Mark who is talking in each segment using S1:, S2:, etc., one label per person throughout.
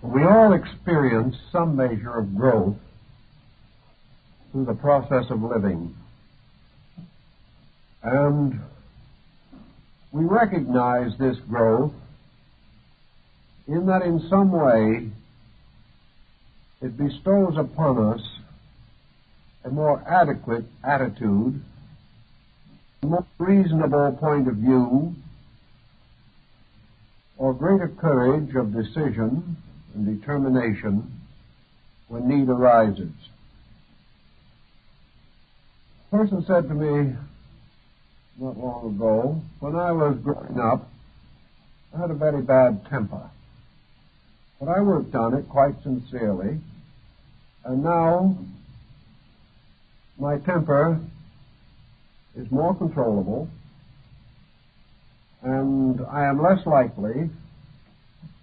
S1: We all experience some measure of growth through the process of living. And we recognize this growth in that in some way it bestows upon us a more adequate attitude, a more reasonable point of view, or greater courage of decision and determination when need arises. A person said to me not long ago, when I was growing up, I had a very bad temper. But I worked on it quite sincerely, and now my temper is more controllable, and I am less likely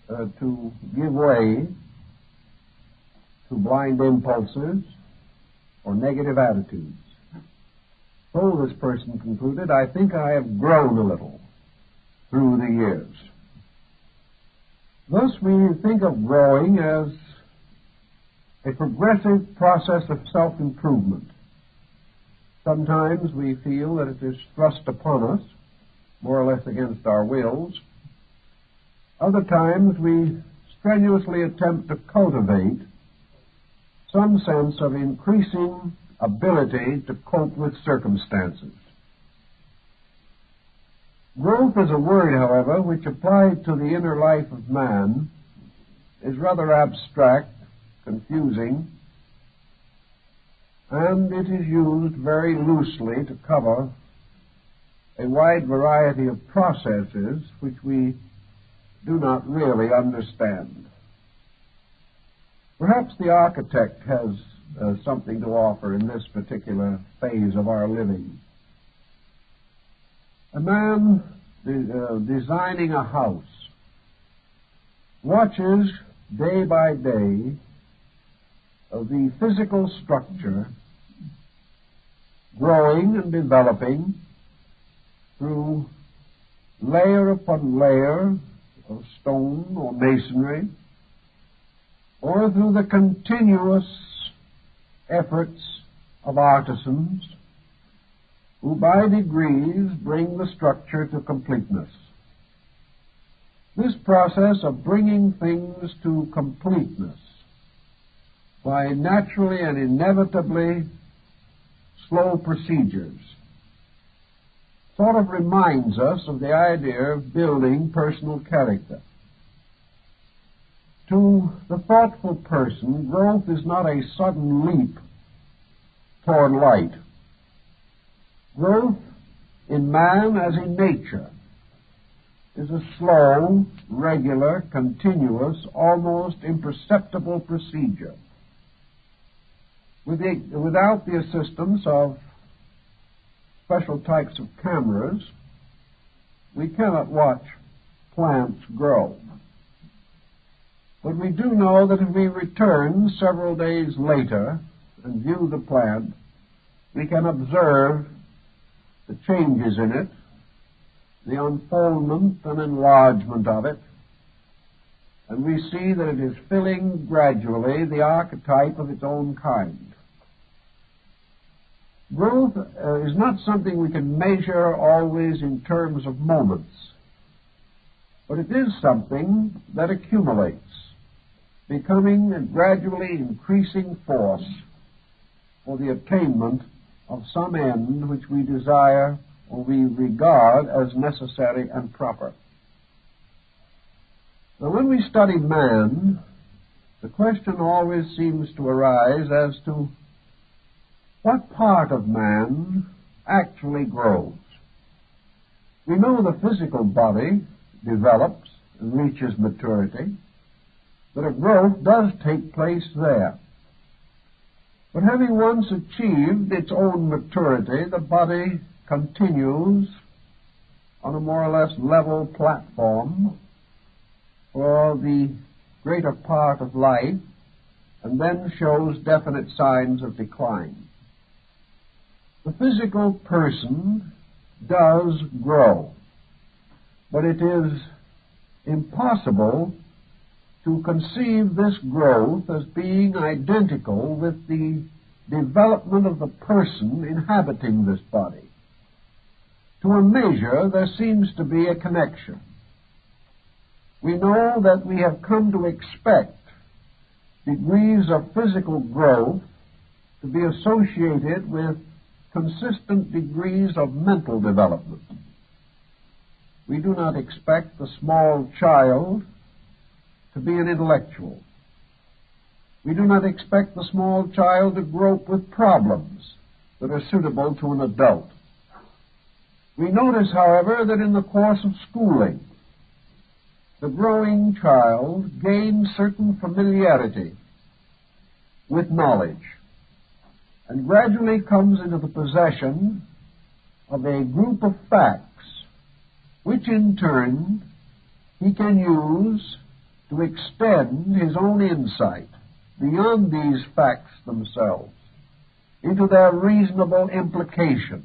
S1: to give way to blind impulses or negative attitudes. So this person concluded, I think I have grown a little through the years. Thus we think of growing as a progressive process of self-improvement. Sometimes we feel that it is thrust upon us, more or less against our wills. Other times we strenuously attempt to cultivate some sense of increasing ability to cope with circumstances. Growth is a word, however, which applied to the inner life of man is rather abstract, confusing, and it is used very loosely to cover a wide variety of processes which we do not really understand. Perhaps the architect has something to offer in this particular phase of our living. A man designing a house watches day by day the physical structure growing and developing through layer upon layer of stone or masonry, or through the continuous efforts of artisans who by degrees bring the structure to completeness. This process of bringing things to completeness by naturally and inevitably slow procedures sort of reminds us of the idea of building personal character. To the thoughtful person, growth is not a sudden leap toward light. Growth in man as in nature is a slow, regular, continuous, almost imperceptible procedure. Without the assistance of special types of cameras, we cannot watch plants grow. But we do know that if we return several days later and view the plant, we can observe the changes in it, the unfoldment and enlargement of it, and we see that it is filling gradually the archetype of its own kind. Growth is not something we can measure always in terms of moments, but it is something that accumulates, becoming a gradually increasing force for the attainment of some end which we desire or we regard as necessary and proper. Now, when we study man, the question always seems to arise as to what part of man actually grows. We know the physical body develops and reaches maturity, that a growth does take place there. But having once achieved its own maturity, the body continues on a more or less level platform for the greater part of life, and then shows definite signs of decline. The physical person does grow, but it is impossible to conceive this growth as being identical with the development of the person inhabiting this body. To a measure, there seems to be a connection. We know that we have come to expect degrees of physical growth to be associated with consistent degrees of mental development. We do not expect the small child to be an intellectual. We do not expect the small child to grope with problems that are suitable to an adult. We notice, however, that in the course of schooling, the growing child gains certain familiarity with knowledge and gradually comes into the possession of a group of facts which in turn he can use to extend his own insight beyond these facts themselves into their reasonable implications.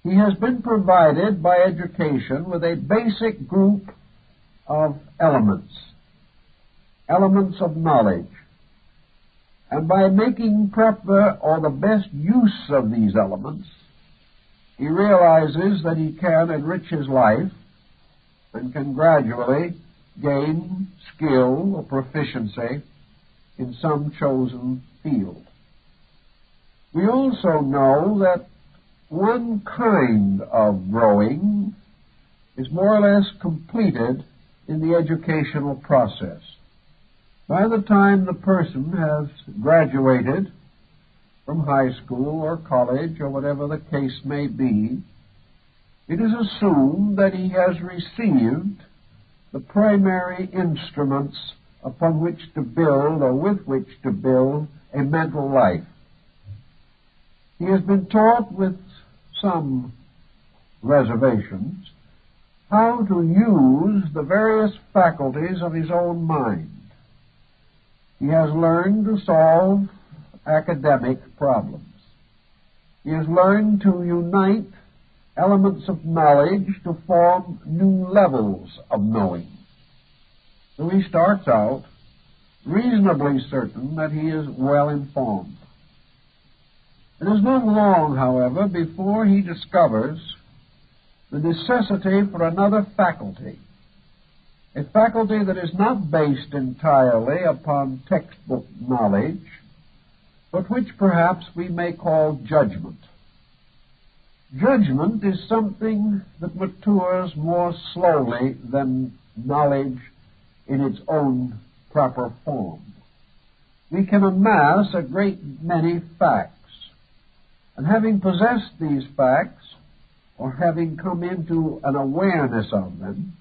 S1: He has been provided by education with a basic group of elements of knowledge. And by making proper or the best use of these elements, he realizes that he can enrich his life and can gradually gain skill or proficiency in some chosen field. We also know that one kind of growing is more or less completed in the educational process. By the time the person has graduated from high school or college or whatever the case may be, it is assumed that he has received the primary instruments upon which to build or with which to build a mental life. He has been taught with some reservations how to use the various faculties of his own mind. He has learned to solve academic problems. He has learned to unite elements of knowledge to form new levels of knowing. So he starts out reasonably certain that he is well informed. It is not long, however, before he discovers the necessity for another faculty, a faculty that is not based entirely upon textbook knowledge, but which perhaps we may call judgment. Judgment is something that matures more slowly than knowledge in its own proper form. We can amass a great many facts, and having possessed these facts, or having come into an awareness of them,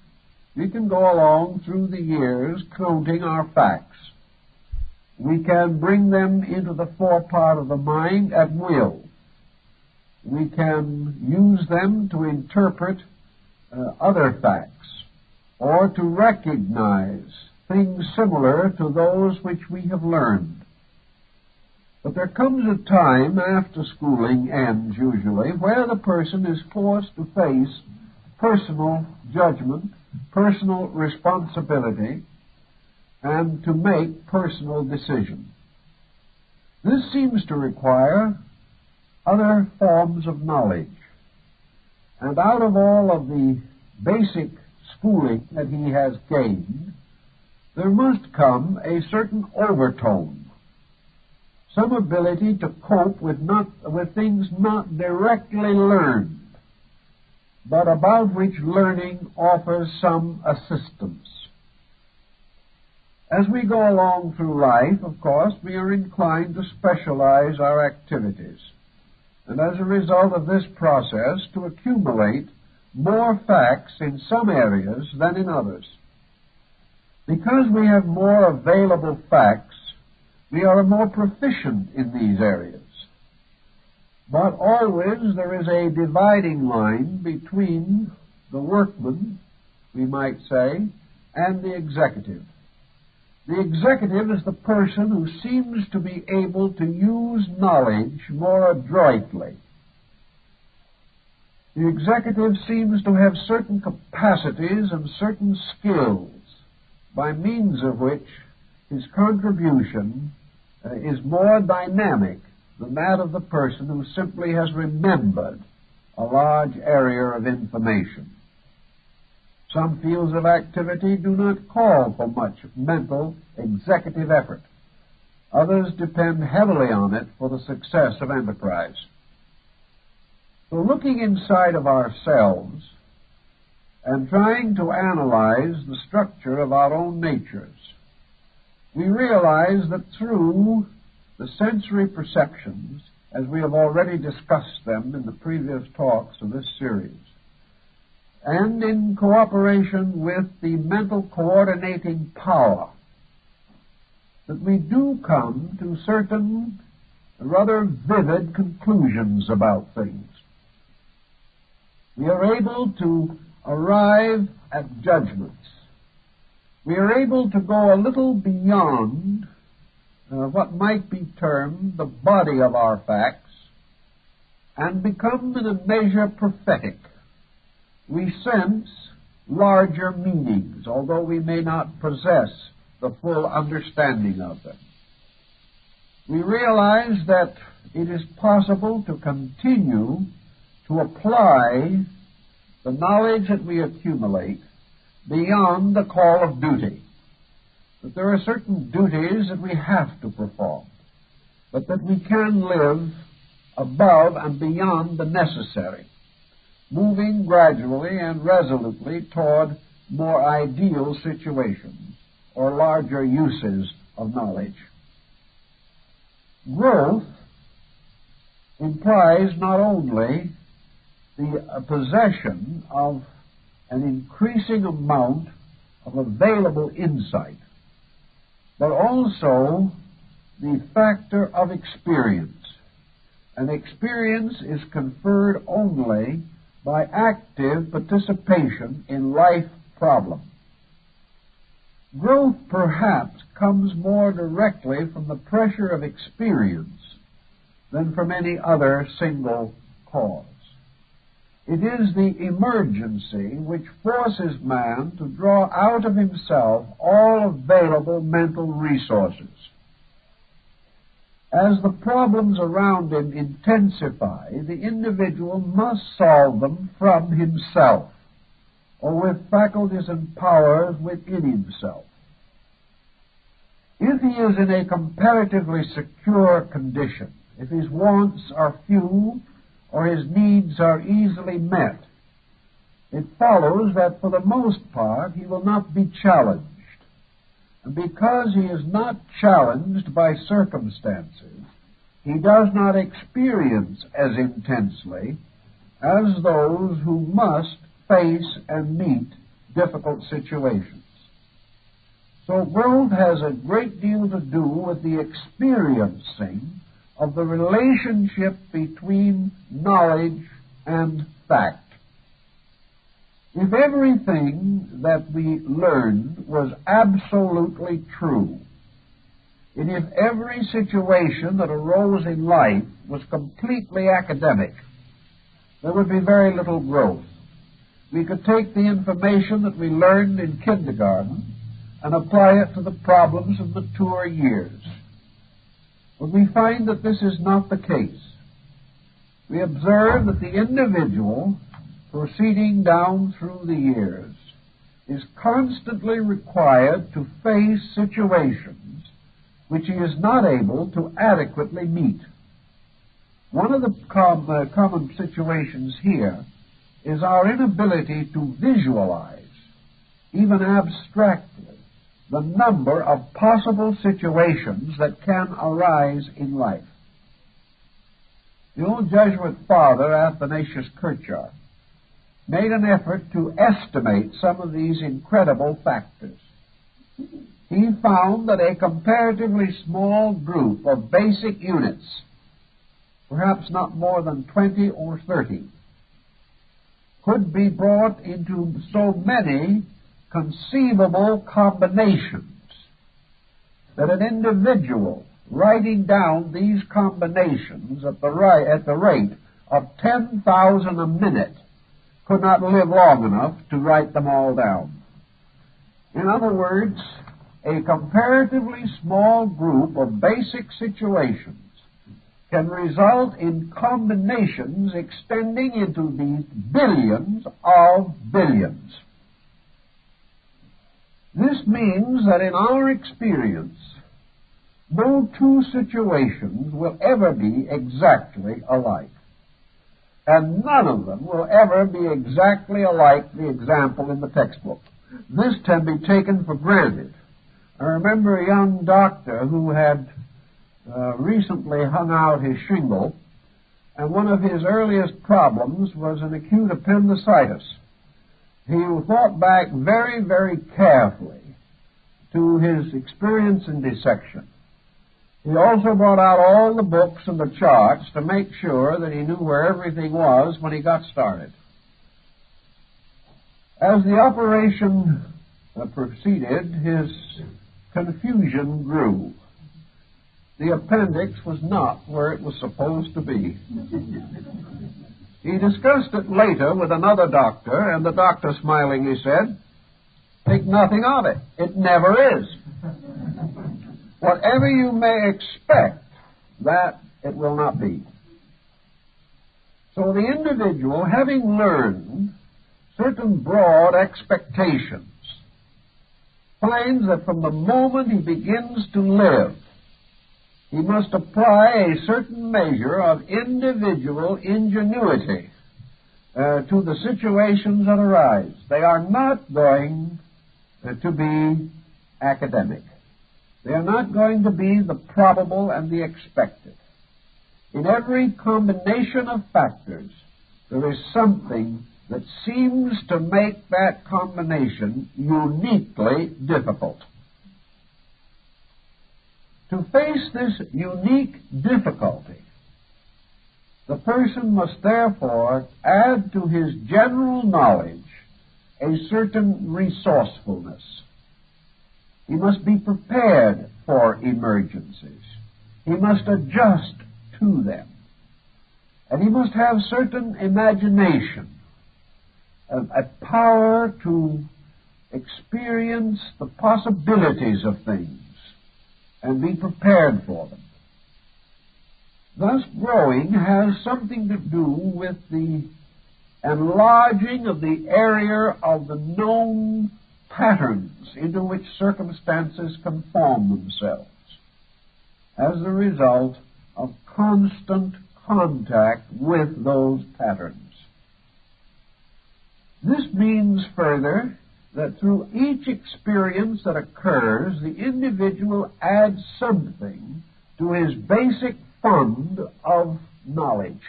S1: we can go along through the years counting our facts. We can bring them into the forepart of the mind at will. We can use them to interpret other facts or to recognize things similar to those which we have learned. But there comes a time after schooling ends, usually, where the person is forced to face personal judgment, personal responsibility, and to make personal decisions. This seems to require other forms of knowledge. And out of all of the basic schooling that he has gained, there must come a certain overtone, some ability to cope with things not directly learned, but about which learning offers some assistance. As we go along through life, of course, we are inclined to specialize our activities, and as a result of this process, to accumulate more facts in some areas than in others. Because we have more available facts, we are more proficient in these areas. But always there is a dividing line between the workman, we might say, and the executive. The executive is the person who seems to be able to use knowledge more adroitly. The executive seems to have certain capacities and certain skills by means of which his contribution is more dynamic than that of the person who simply has remembered a large area of information. Some fields of activity do not call for much mental executive effort. Others depend heavily on it for the success of enterprise. So looking inside of ourselves and trying to analyze the structure of our own natures, we realize that through the sensory perceptions, as we have already discussed them in the previous talks of this series, and in cooperation with the mental coordinating power, that we do come to certain rather vivid conclusions about things. We are able to arrive at judgments. We are able to go a little beyond what might be termed the body of our facts and become in a measure prophetic. We sense larger meanings, although we may not possess the full understanding of them. We realize that it is possible to continue to apply the knowledge that we accumulate beyond the call of duty. That there are certain duties that we have to perform, but that we can live above and beyond the necessary, moving gradually and resolutely toward more ideal situations or larger uses of knowledge. Growth implies not only the possession of an increasing amount of available insight, but also the factor of experience. And experience is conferred only by active participation in life problems. Growth perhaps comes more directly from the pressure of experience than from any other single cause. It is the emergency which forces man to draw out of himself all available mental resources. As the problems around him intensify, the individual must solve them from himself, or with faculties and powers within himself. If he is in a comparatively secure condition, if his wants are few or his needs are easily met, it follows that for the most part he will not be challenged. And because he is not challenged by circumstances, he does not experience as intensely as those who must face and meet difficult situations. So growth has a great deal to do with the experiencing of the relationship between knowledge and fact. If everything that we learned was absolutely true, and if every situation that arose in life was completely academic, there would be very little growth. We could take the information that we learned in kindergarten and apply it to the problems of mature years. But we find that this is not the case. We observe that the individual, proceeding down through the years, is constantly required to face situations which he is not able to adequately meet. One of the common situations here is our inability to visualize, even abstractly, the number of possible situations that can arise in life. The old Jesuit father, Athanasius Kirchhoff, made an effort to estimate some of these incredible factors. He found that a comparatively small group of basic units, perhaps not more than 20 or 30, could be brought into so many conceivable combinations that an individual writing down these combinations at the rate of 10,000 a minute could not live long enough to write them all down. In other words, a comparatively small group of basic situations can result in combinations extending into the billions of billions. This means that in our experience, no two situations will ever be exactly alike. And none of them will ever be exactly alike the example in the textbook. This can be taken for granted. I remember a young doctor who had recently hung out his shingle, and one of his earliest problems was an acute appendicitis. He thought back very, very carefully to his experience in dissection. He also brought out all the books and the charts to make sure that he knew where everything was when he got started. As the operation proceeded, his confusion grew. The appendix was not where it was supposed to be. He discussed it later with another doctor, and the doctor, smilingly, said, "Think nothing of it. It never is. Whatever you may expect, that it will not be." So the individual, having learned certain broad expectations, finds that from the moment he begins to live, he must apply a certain measure of individual ingenuity to the situations that arise. They are not going to be academic. They are not going to be the probable and the expected. In every combination of factors, there is something that seems to make that combination uniquely difficult. To face this unique difficulty, the person must therefore add to his general knowledge a certain resourcefulness. He must be prepared for emergencies. He must adjust to them. And he must have certain imagination, a power to experience the possibilities of things and be prepared for them. Thus, growing has something to do with the enlarging of the area of the known patterns into which circumstances conform themselves as a result of constant contact with those patterns. This means further that through each experience that occurs, the individual adds something to his basic fund of knowledge.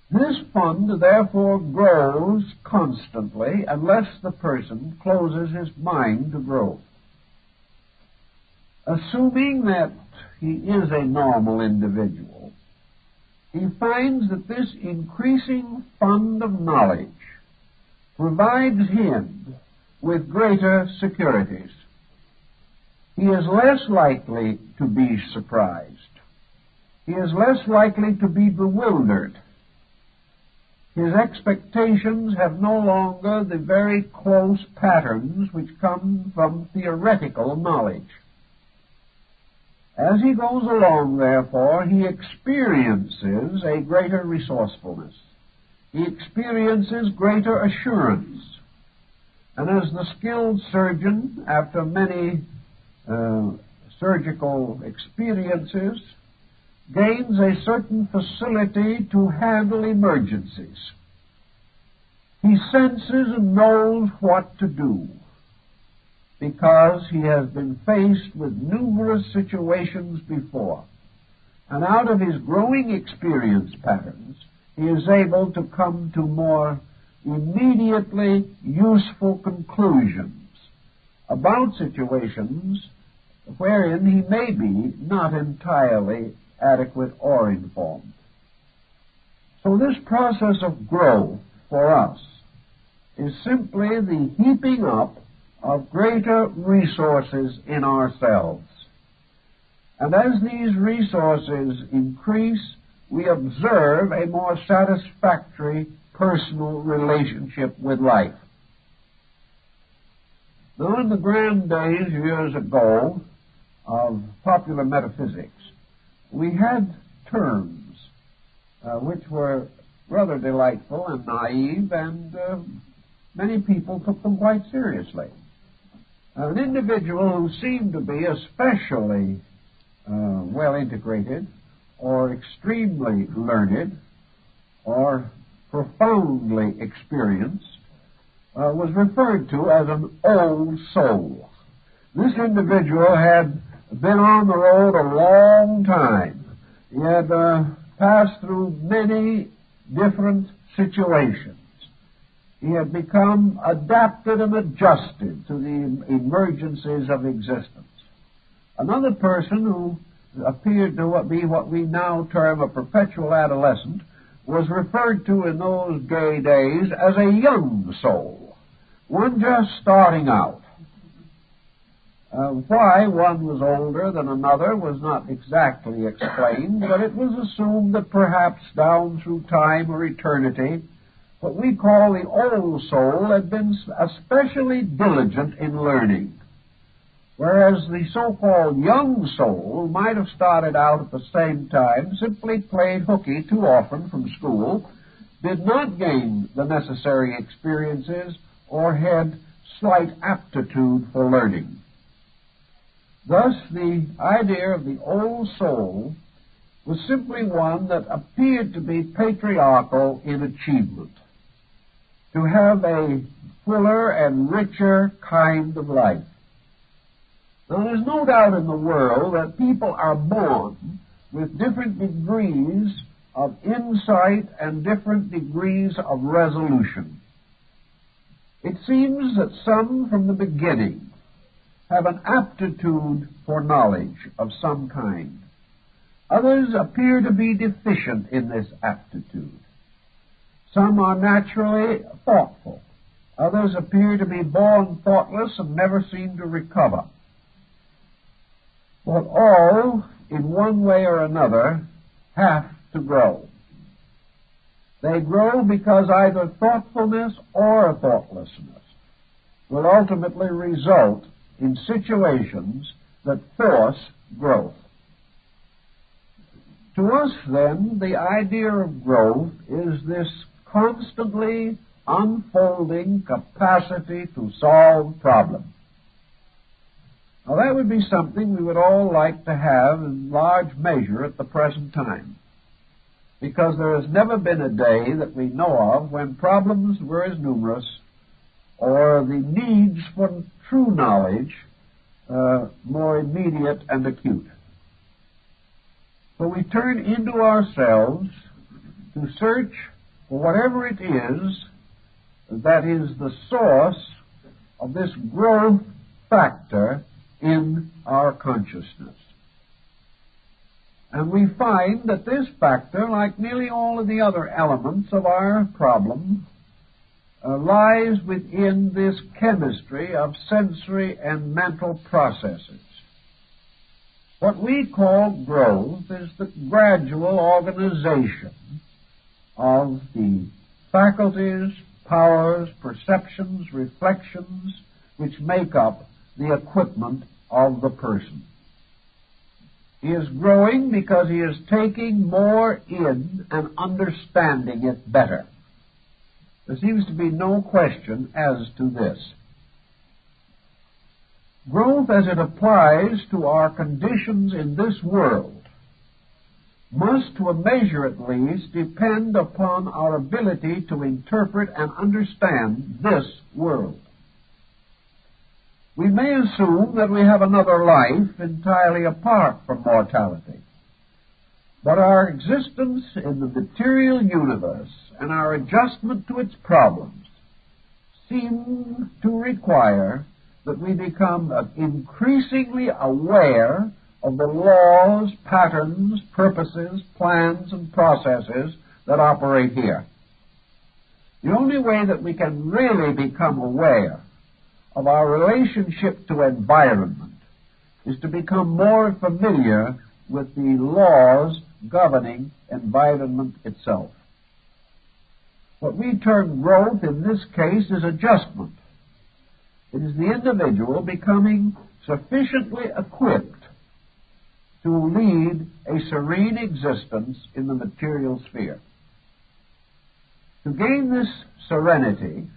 S1: This fund, therefore, grows constantly unless the person closes his mind to growth. Assuming that he is a normal individual, he finds that this increasing fund of knowledge provides him with greater securities. He is less likely to be surprised. He is less likely to be bewildered. His expectations have no longer the very close patterns which come from theoretical knowledge. As he goes along, therefore, he experiences a greater resourcefulness. He experiences greater assurance. And as the skilled surgeon, after many surgical experiences, gains a certain facility to handle emergencies. He senses and knows what to do because he has been faced with numerous situations before. And out of his growing experience patterns, he is able to come to more immediately useful conclusions about situations wherein he may be not entirely adequate or informed. So this process of growth for us is simply the heaping up of greater resources in ourselves. And as these resources increase, we observe a more satisfactory personal relationship with life. Now, in the grand days years ago of popular metaphysics, we had terms which were rather delightful and naive, and many people took them quite seriously. An individual who seemed to be especially well integrated, or extremely learned, or profoundly experienced, was referred to as an old soul. This individual had been on the road a long time. He had passed through many different situations. He had become adapted and adjusted to the emergencies of existence. Another person who appeared to be what we now term a perpetual adolescent was referred to in those gay days as a young soul, one just starting out. Why one was older than another was not exactly explained, but it was assumed that perhaps down through time or eternity, what we call the old soul had been especially diligent in learning, whereas the so-called young soul, who might have started out at the same time, simply played hooky too often from school, did not gain the necessary experiences or had slight aptitude for learning. Thus, the idea of the old soul was simply one that appeared to be patriarchal in achievement, to have a fuller and richer kind of life. Now, there's no doubt in the world that people are born with different degrees of insight and different degrees of resolution. It seems that some from the beginning have an aptitude for knowledge of some kind. Others appear to be deficient in this aptitude. Some are naturally thoughtful. Others appear to be born thoughtless and never seem to recover. But all, in one way or another, have to grow. They grow because either thoughtfulness or thoughtlessness will ultimately result in situations that force growth. To us, then, the idea of growth is this constantly unfolding capacity to solve problems. Now, that would be something we would all like to have in large measure at the present time, because there has never been a day that we know of when problems were as numerous or the needs for true knowledge more immediate and acute. So we turn into ourselves to search for whatever it is that is the source of this growth factor in our consciousness. And we find that this factor, like nearly all of the other elements of our problem, lies within this chemistry of sensory and mental processes. What we call growth is the gradual organization of the faculties, powers, perceptions, reflections, which make up the equipment of the person. He is growing because he is taking more in and understanding it better. There seems to be no question as to this. Growth, as it applies to our conditions in this world, must, to a measure at least, depend upon our ability to interpret and understand this world. We may assume that we have another life entirely apart from mortality, but our existence in the material universe and our adjustment to its problems seem to require that we become increasingly aware of the laws, patterns, purposes, plans, and processes that operate here. The only way that we can really become aware of our relationship to environment is to become more familiar with the laws governing environment itself. What we term growth in this case is adjustment. It is the individual becoming sufficiently equipped to lead a serene existence in the material sphere. To gain this serenity,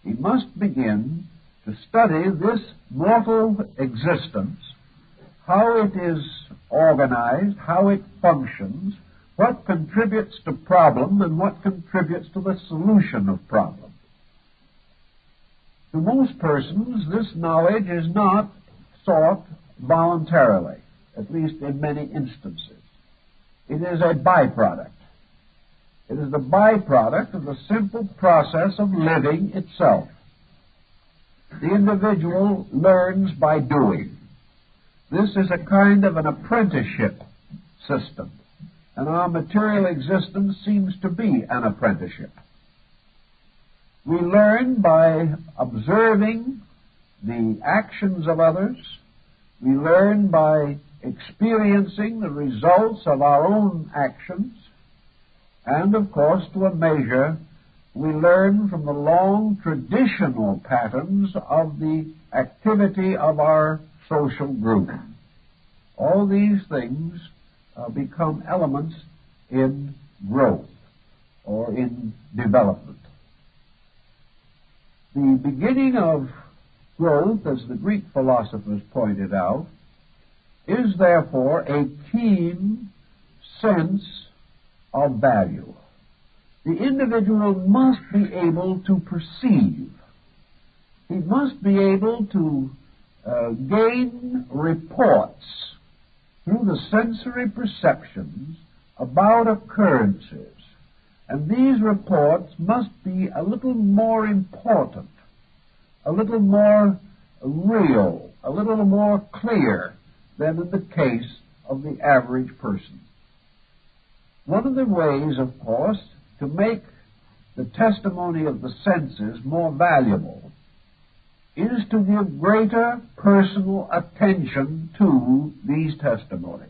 S1: he must begin to study this mortal existence, how it is organized, how it functions, what contributes to problem and what contributes to the solution of problem. To most persons, this knowledge is not sought voluntarily, at least in many instances. It is a byproduct. It is the byproduct of the simple process of living itself. The individual learns by doing. This is a kind of an apprenticeship system, and our material existence seems to be an apprenticeship. We learn by observing the actions of others. We learn by experiencing the results of our own actions. And, of course, to a measure, we learn from the long traditional patterns of the activity of our social group. All these things become elements in growth or in development. The beginning of growth, as the Greek philosophers pointed out, is therefore a keen sense of value. The individual must be able to perceive. He must be able to gain reports through the sensory perceptions about occurrences. And these reports must be a little more important, a little more real, a little more clear than in the case of the average person. One of the ways, of course, to make the testimony of the senses more valuable is to give greater personal attention to these testimonies.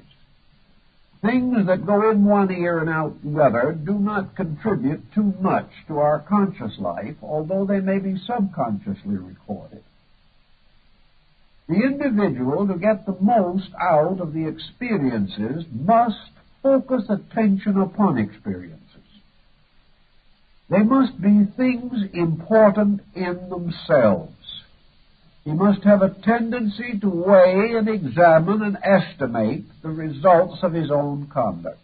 S1: Things that go in one ear and out the other do not contribute too much to our conscious life, although they may be subconsciously recorded. The individual, to get the most out of the experiences, must focus attention upon experiences. They must be things important in themselves. He must have a tendency to weigh and examine and estimate the results of his own conduct.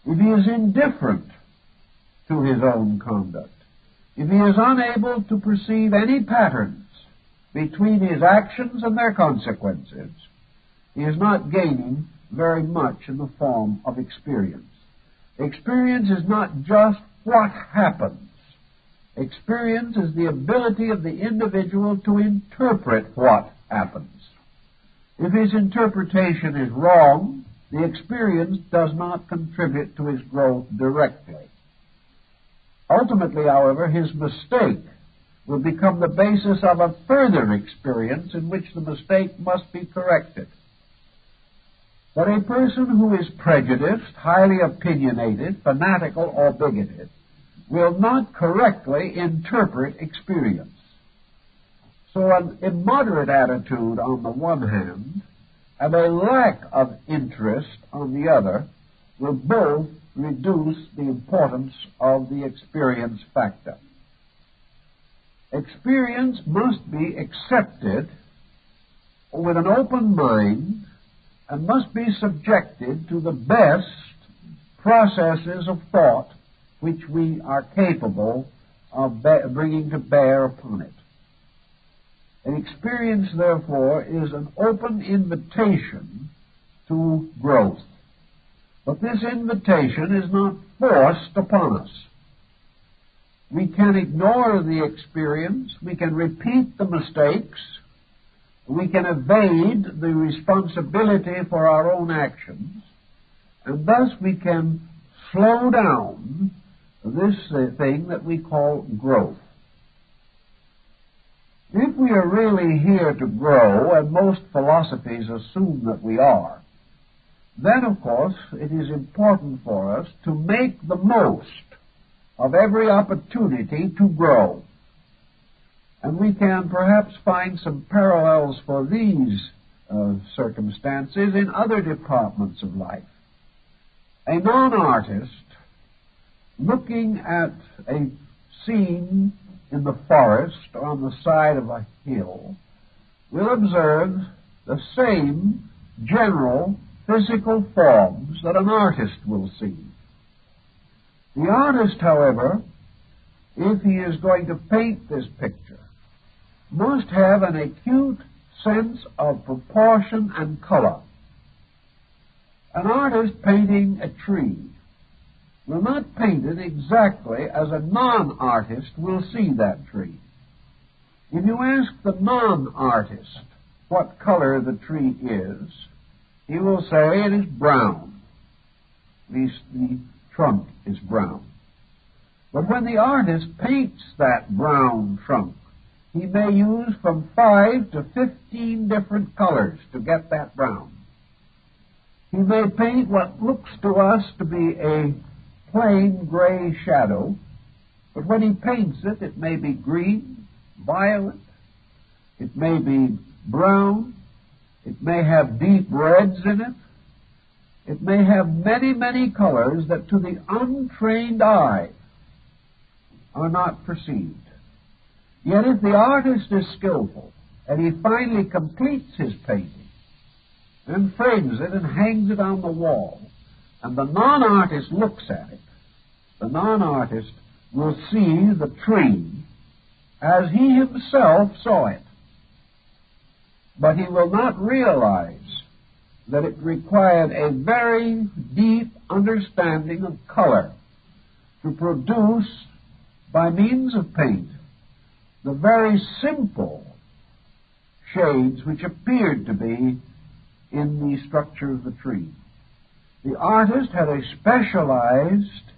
S1: If he is indifferent to his own conduct, if he is unable to perceive any patterns between his actions and their consequences, he is not gaining very much in the form of experience. Experience is not just what happens. Experience is the ability of the individual to interpret what happens. If his interpretation is wrong, the experience does not contribute to his growth directly. Ultimately, however, his mistake will become the basis of a further experience in which the mistake must be corrected. But a person who is prejudiced, highly opinionated, fanatical, or bigoted will not correctly interpret experience. So an immoderate attitude on the one hand and a lack of interest on the other will both reduce the importance of the experience factor. Experience must be accepted with an open mind and must be subjected to the best processes of thought which we are capable of bringing to bear upon it. An experience, therefore, is an open invitation to growth. But this invitation is not forced upon us. We can ignore the experience, we can repeat the mistakes, we can evade the responsibility for our own actions, and thus we can slow down this thing that we call growth. If we are really here to grow, and most philosophies assume that we are, then, of course, it is important for us to make the most of every opportunity to grow. And we can perhaps find some parallels for these circumstances in other departments of life. A non-artist, looking at a scene in the forest or on the side of a hill, will observe the same general physical forms that an artist will see. The artist, however, if he is going to paint this picture, must have an acute sense of proportion and color. An artist painting a tree will not paint it exactly as a non-artist will see that tree. If you ask the non-artist what color the tree is, he will say it is brown. At least the trunk is brown. But when the artist paints that brown trunk, he may use from 5 to 15 different colors to get that brown. He may paint what looks to us to be a plain gray shadow, but when he paints it, it may be green, violet, it may be brown, it may have deep reds in it, it may have many, many colors that to the untrained eye are not perceived. Yet if the artist is skillful, and he finally completes his painting, and frames it and hangs it on the wall, and the non-artist looks at it, the non-artist will see the tree as he himself saw it. But he will not realize that it required a very deep understanding of color to produce, by means of paint, the very simple shades which appeared to be in the structure of the tree. The artist had a specialized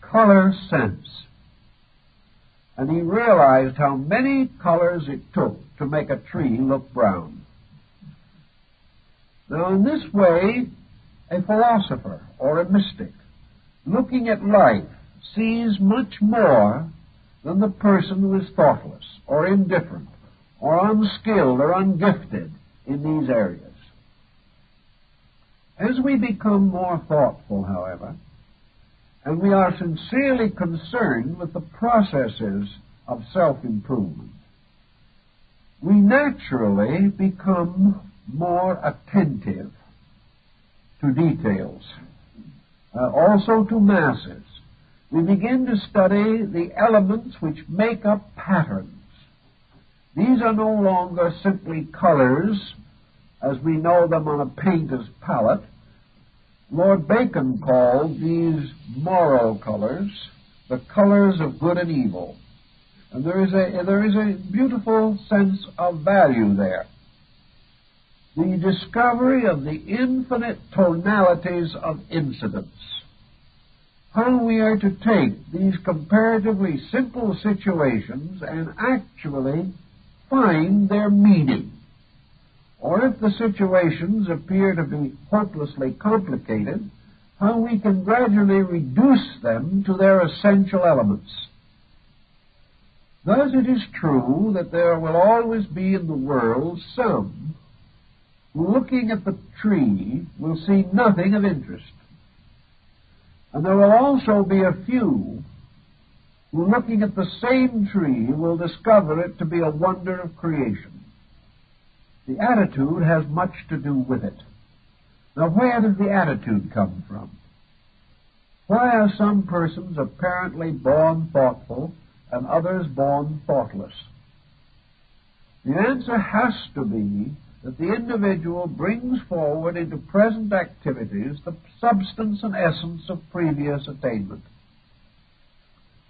S1: color sense, and he realized how many colors it took to make a tree look brown. Now, in this way, a philosopher or a mystic, looking at life, sees much more than the person who is thoughtless or indifferent or unskilled or ungifted in these areas. As we become more thoughtful, however, and we are sincerely concerned with the processes of self-improvement, we naturally become more attentive to details, also to masses. We begin to study the elements which make up patterns. These are no longer simply colors as we know them on a painter's palette. Lord Bacon called these moral colors the colors of good and evil. And there is a beautiful sense of value there. The discovery of the infinite tonalities of incidents. How we are to take these comparatively simple situations and actually find their meaning. Or if the situations appear to be hopelessly complicated, how we can gradually reduce them to their essential elements. Thus it is true that there will always be in the world some who, looking at the tree, will see nothing of interest. And there will also be a few who, looking at the same tree, will discover it to be a wonder of creation. The attitude has much to do with it. Now, where does the attitude come from? Why are some persons apparently born thoughtful and others born thoughtless? The answer has to be that the individual brings forward into present activities the substance and essence of previous attainment.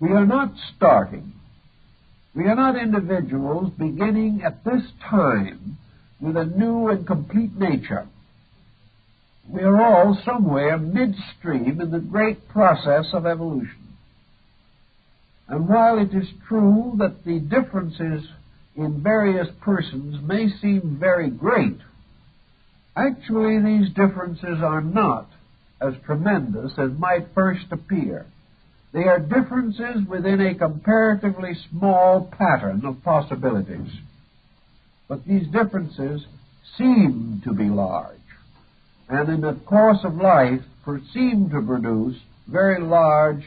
S1: We are not starting. We are not individuals beginning at this time with a new and complete nature. We are all somewhere midstream in the great process of evolution. And while it is true that the differences in various persons may seem very great, actually these differences are not as tremendous as might first appear. They are differences within a comparatively small pattern of possibilities. But these differences seem to be large, and in the course of life seem to produce very large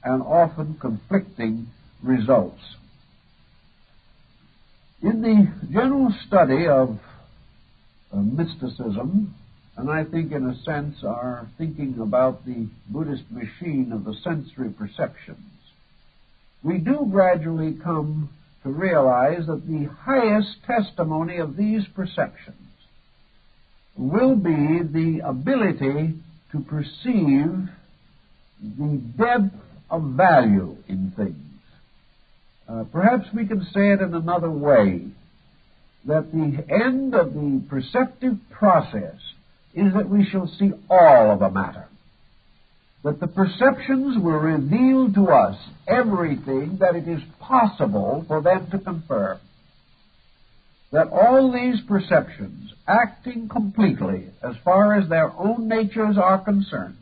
S1: and often conflicting results. In the general study of mysticism, and I think in a sense are thinking about the Buddhist machine of the sensory perceptions, we do gradually come to realize that the highest testimony of these perceptions will be the ability to perceive the depth of value in things. Perhaps we can say it in another way, that the end of the perceptive process is that we shall see all of a matter. That the perceptions will reveal to us everything that it is possible for them to confirm. That all these perceptions, acting completely as far as their own natures are concerned,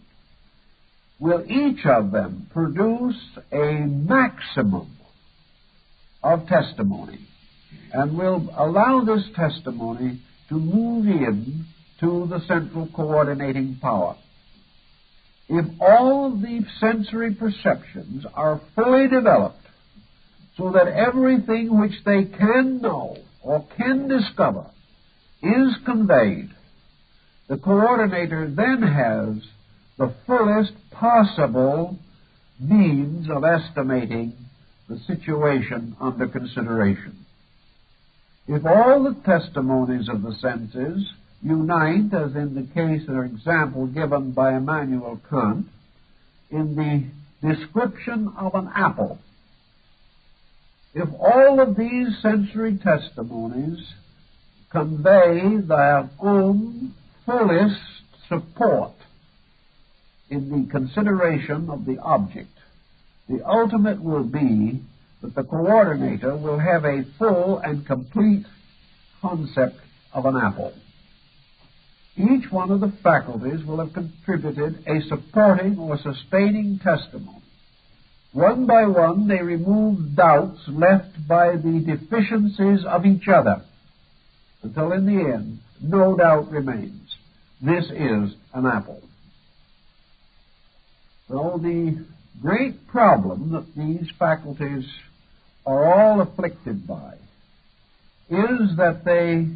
S1: will each of them produce a maximum of testimony, and will allow this testimony to move in to the central coordinating power. If all of the sensory perceptions are fully developed, so that everything which they can know or can discover is conveyed, the coordinator then has the fullest possible means of estimating the situation under consideration. If all the testimonies of the senses unite, as in the case or example given by Immanuel Kant, in the description of an apple, if all of these sensory testimonies convey their own fullest support in the consideration of the object, the ultimate will be that the coordinator will have a full and complete concept of an apple. Each one of the faculties will have contributed a supporting or sustaining testimony. One by one, they remove doubts left by the deficiencies of each other, until in the end, no doubt remains. This is an apple. So the great problem that these faculties are all afflicted by is that they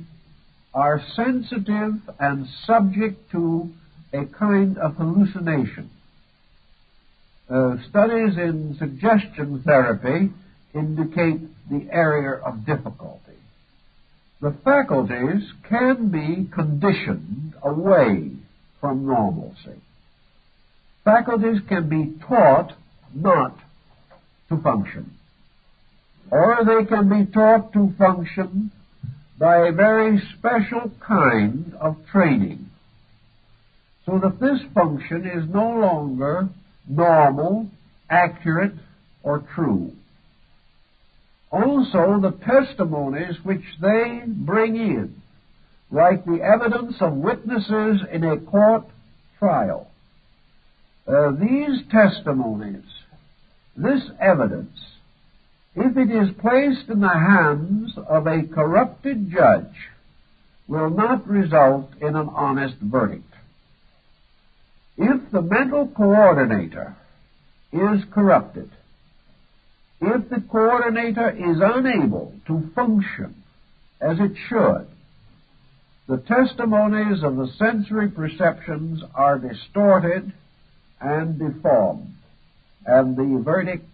S1: are sensitive and subject to a kind of hallucination. Studies in suggestion therapy indicate the area of difficulty. The faculties can be conditioned away from normalcy. Faculties can be taught not to function, or they can be taught to function by a very special kind of training, so that this function is no longer normal, accurate, or true. Also, the testimonies which they bring in, like the evidence of witnesses in a court trial, these testimonies, this evidence, if it is placed in the hands of a corrupted judge, will not result in an honest verdict. If the mental coordinator is corrupted, if the coordinator is unable to function as it should, the testimonies of the sensory perceptions are distorted and deformed, and the verdict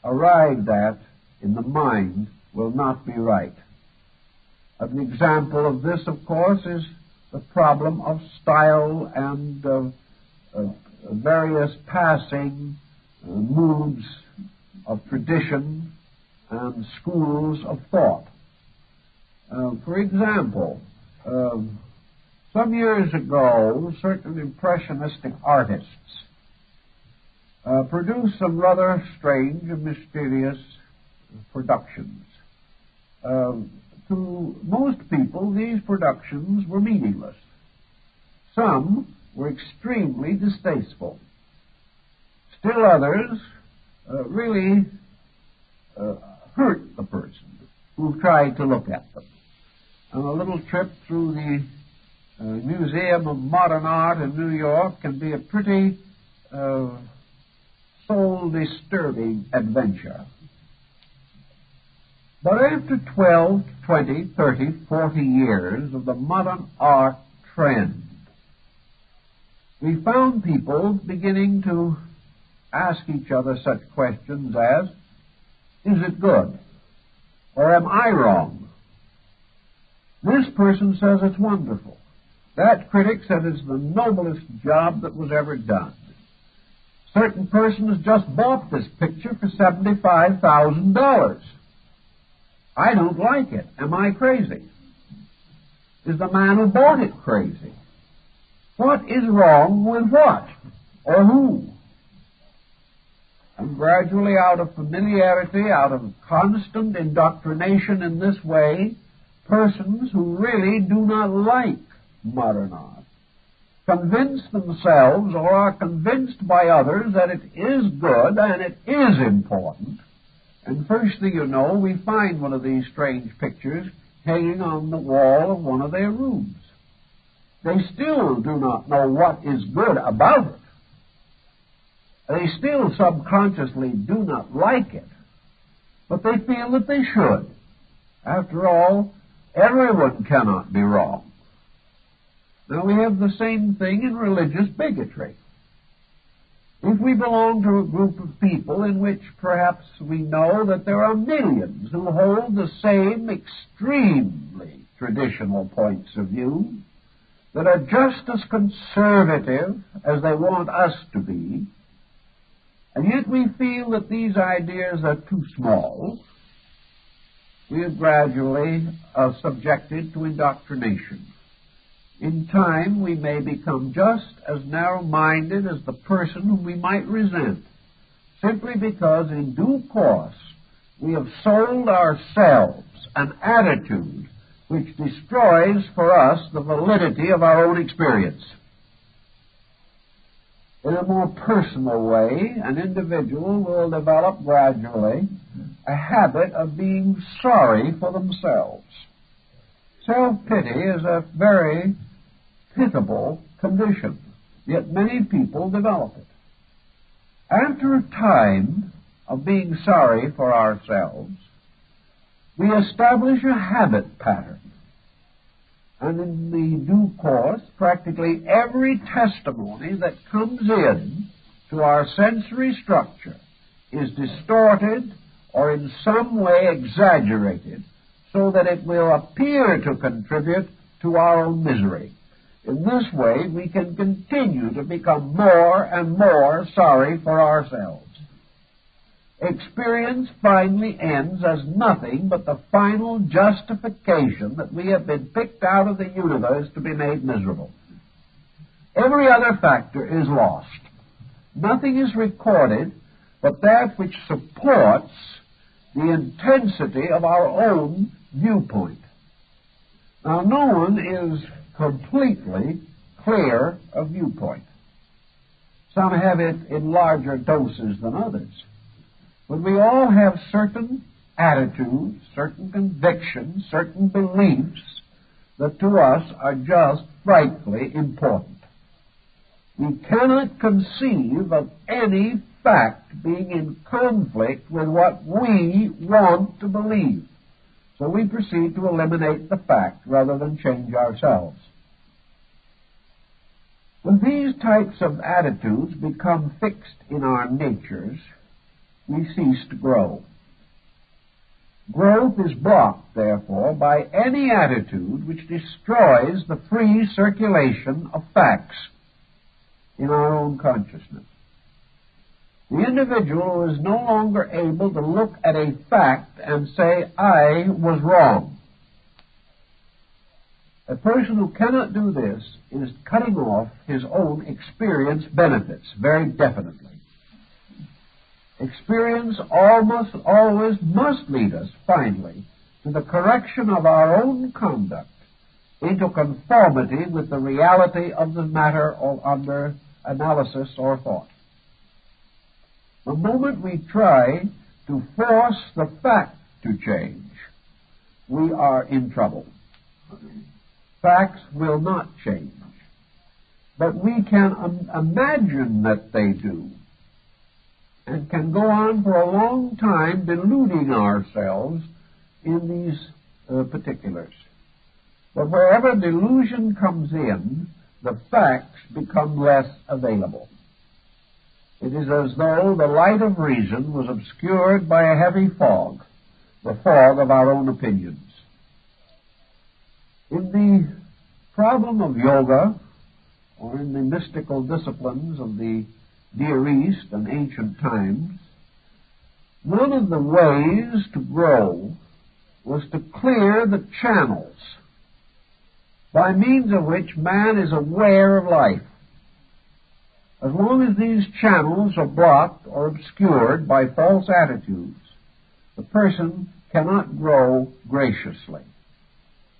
S1: arrived at in the mind will not be right. An example of this, of course, is the problem of style and various passing moods of tradition and schools of thought. For example, some years ago, certain impressionistic artists produced some rather strange and mysterious productions. To most people, these productions were meaningless. Some were extremely distasteful. Still others really hurt the person who tried to look at them. And a little trip through the Museum of Modern Art in New York can be a pretty soul-disturbing adventure. But after 12, 20, 30, 40 years of the modern art trend, we found people beginning to ask each other such questions as, is it good? Or am I wrong? This person says it's wonderful. That critic said it's the noblest job that was ever done. Certain person has just bought this picture for $75,000. I don't like it. Am I crazy? Is the man who bought it crazy? What is wrong with what? Or who? And gradually, out of familiarity, out of constant indoctrination in this way, persons who really do not like modern art convince themselves or are convinced by others that it is good and it is important. And first thing you know, we find one of these strange pictures hanging on the wall of one of their rooms. They still do not know what is good about it. They still subconsciously do not like it, but they feel that they should. After all, everyone cannot be wrong. Now, we have the same thing in religious bigotry. If we belong to a group of people in which perhaps we know that there are millions who hold the same extremely traditional points of view, that are just as conservative as they want us to be, and yet we feel that these ideas are too small, we are gradually subjected to indoctrination. In time, we may become just as narrow-minded as the person whom we might resent, simply because in due course we have sold ourselves an attitude which destroys for us the validity of our own experience. In a more personal way, an individual will develop gradually a habit of being sorry for themselves. Self-pity is a very pitiable condition, yet many people develop it. After a time of being sorry for ourselves, we establish a habit pattern. And in the due course, practically every testimony that comes in to our sensory structure is distorted or in some way exaggerated so that it will appear to contribute to our own misery. In this way, we can continue to become more and more sorry for ourselves. Experience finally ends as nothing but the final justification that we have been picked out of the universe to be made miserable. Every other factor is lost. Nothing is recorded but that which supports the intensity of our own viewpoint. Now, no one is completely clear of viewpoint. Some have it in larger doses than others. But we all have certain attitudes, certain convictions, certain beliefs that to us are just frightfully important. We cannot conceive of any fact being in conflict with what we want to believe. So we proceed to eliminate the fact rather than change ourselves. When these types of attitudes become fixed in our natures, we cease to grow. Growth is blocked, therefore, by any attitude which destroys the free circulation of facts in our own consciousness. The individual is no longer able to look at a fact and say, I was wrong. A person who cannot do this is cutting off his own experience benefits very definitely. Experience almost always must lead us, finally, to the correction of our own conduct into conformity with the reality of the matter or under analysis or thought. The moment we try to force the fact to change, we are in trouble. Facts will not change, but we can imagine that they do, and can go on for a long time deluding ourselves in these particulars. But wherever delusion comes in, the facts become less available. It is as though the light of reason was obscured by a heavy fog, the fog of our own opinions. In the problem of yoga, or in the mystical disciplines of the Near East and ancient times, one of the ways to grow was to clear the channels by means of which man is aware of life. As long as these channels are blocked or obscured by false attitudes, the person cannot grow graciously.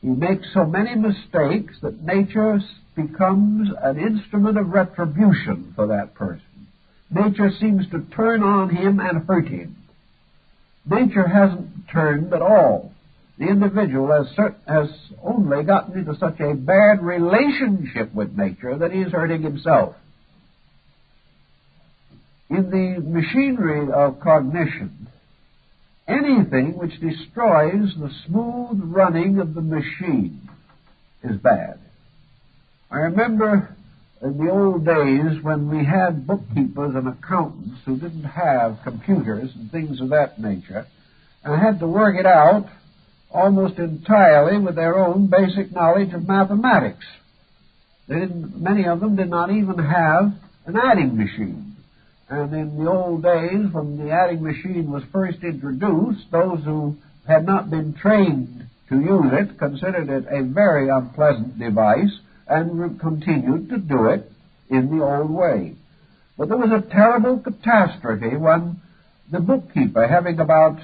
S1: He makes so many mistakes that nature becomes an instrument of retribution for that person. Nature seems to turn on him and hurt him. Nature hasn't turned at all. The individual has only gotten into such a bad relationship with nature that he is hurting himself. In the machinery of cognition, anything which destroys the smooth running of the machine is bad. I remember in the old days when we had bookkeepers and accountants who didn't have computers and things of that nature, and had to work it out almost entirely with their own basic knowledge of mathematics. Many of them did not even have an adding machine. And in the old days, when the adding machine was first introduced, those who had not been trained to use it considered it a very unpleasant device and continued to do it in the old way. But there was a terrible catastrophe when the bookkeeper, having about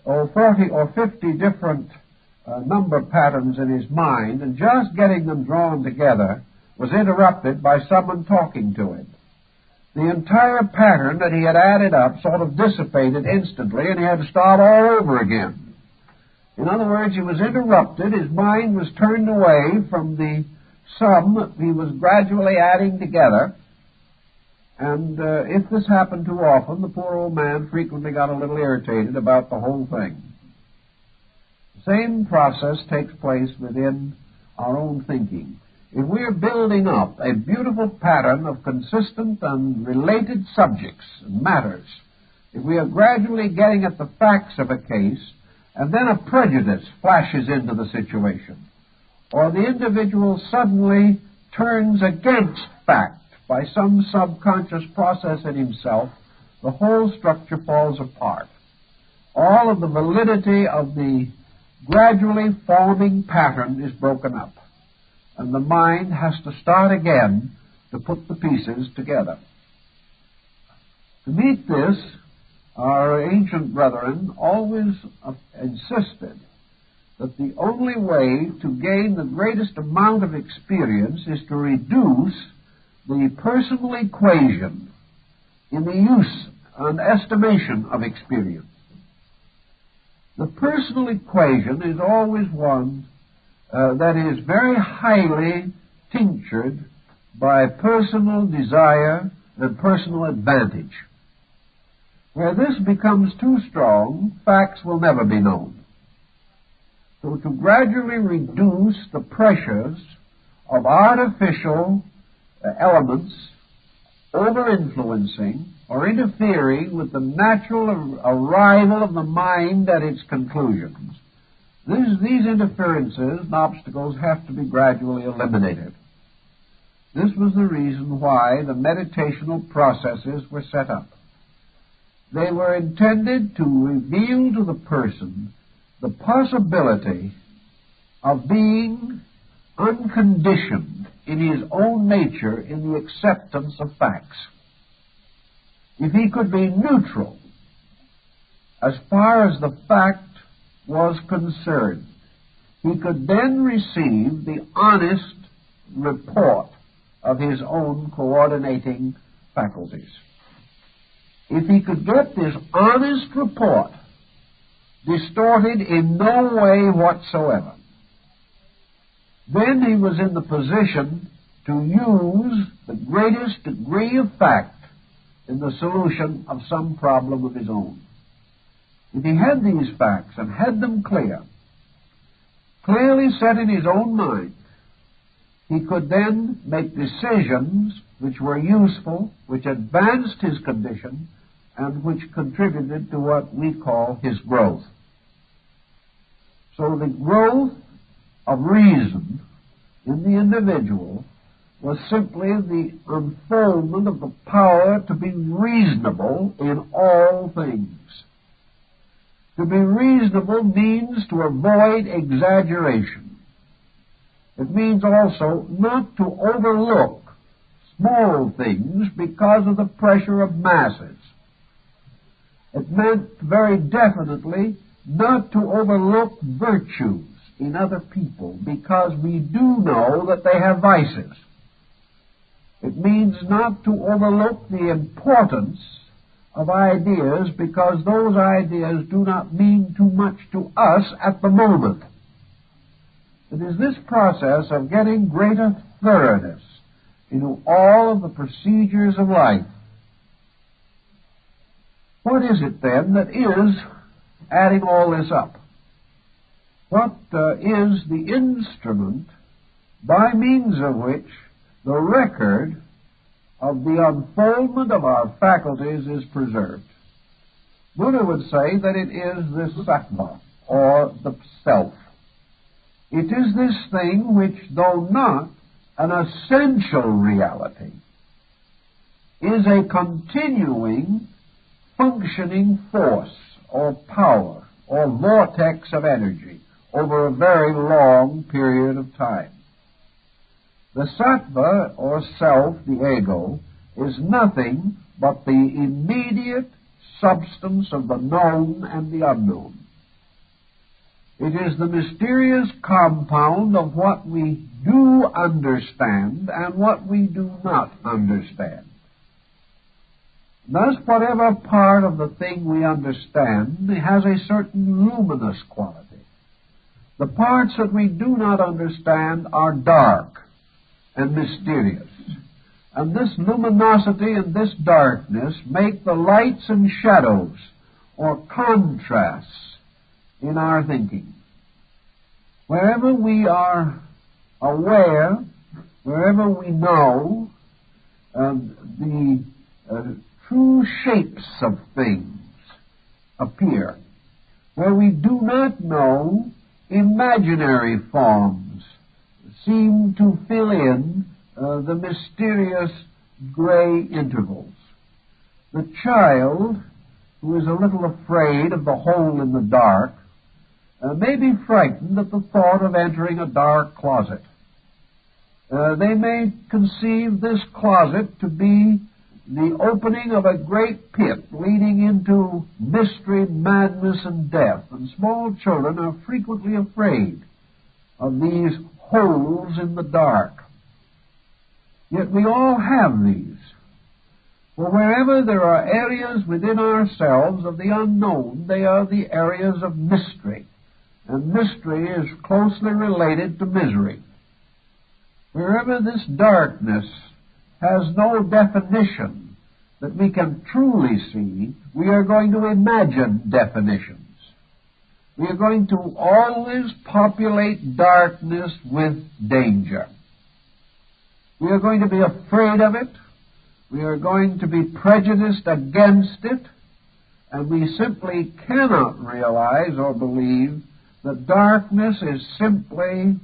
S1: 40 or 50 different number patterns in his mind, and just getting them drawn together, was interrupted by someone talking to him. The entire pattern that he had added up sort of dissipated instantly, and he had to start all over again. In other words, he was interrupted, his mind was turned away from the sum that he was gradually adding together, and if this happened too often, the poor old man frequently got a little irritated about the whole thing. The same process takes place within our own thinking. If we are building up a beautiful pattern of consistent and related subjects and matters, if we are gradually getting at the facts of a case, and then a prejudice flashes into the situation, or the individual suddenly turns against fact by some subconscious process in himself, the whole structure falls apart. All of the validity of the gradually forming pattern is broken up, and the mind has to start again to put the pieces together. To meet this, our ancient brethren always insisted that the only way to gain the greatest amount of experience is to reduce the personal equation in the use and estimation of experience. The personal equation is always one that is very highly tinctured by personal desire and personal advantage. Where this becomes too strong, facts will never be known. So to gradually reduce the pressures of artificial elements over-influencing or interfering with the natural arrival of the mind at its conclusions, these interferences and obstacles have to be gradually eliminated. This was the reason why the meditational processes were set up. They were intended to reveal to the person the possibility of being unconditioned in his own nature in the acceptance of facts. If he could be neutral as far as the fact was concerned, he could then receive the honest report of his own coordinating faculties. if he could get this honest report distorted in no way whatsoever, then he was in the position to use the greatest degree of fact in the solution of some problem of his own. If he had these facts and had them clearly set in his own mind, he could then make decisions which were useful, which advanced his condition, and which contributed to what we call his growth. So the growth of reason in the individual was simply the unfoldment of the power to be reasonable in all things. To be reasonable means to avoid exaggeration. It means also not to overlook small things because of the pressure of masses. It meant very definitely not to overlook virtues in other people because we do know that they have vices. It means not to overlook the importance of ideas because those ideas do not mean too much to us at the moment. It is this process of getting greater thoroughness into all of the procedures of life. What is it then that is adding all this up? What is the instrument by means of which the record of the unfoldment of our faculties is preserved? Buddha would say that it is this sattva, or the self. It is this thing which, though not an essential reality, is a continuing, functioning force, or power, or vortex of energy over a very long period of time. The sattva, or self, the ego, is nothing but the immediate substance of the known and the unknown. It is the mysterious compound of what we do understand and what we do not understand. Thus, whatever part of the thing we understand has a certain luminous quality. The parts that we do not understand are dark and mysterious. And this luminosity and this darkness make the lights and shadows, or contrasts, in our thinking. Wherever we are aware, wherever we know the true shapes of things appear, where we do not know, imaginary forms seem to fill in the mysterious gray intervals. The child, who is a little afraid of the hole in the dark, may be frightened at the thought of entering a dark closet. They may conceive this closet to be the opening of a great pit leading into mystery, madness, and death. And small children are frequently afraid of these holes in the dark. Yet we all have these. For wherever there are areas within ourselves of the unknown, they are the areas of mystery. And mystery is closely related to misery. Wherever this darkness has no definition that we can truly see, we are going to imagine definitions. We are going to always populate darkness with danger. We are going to be afraid of it. We are going to be prejudiced against it. And we simply cannot realize or believe that darkness is simply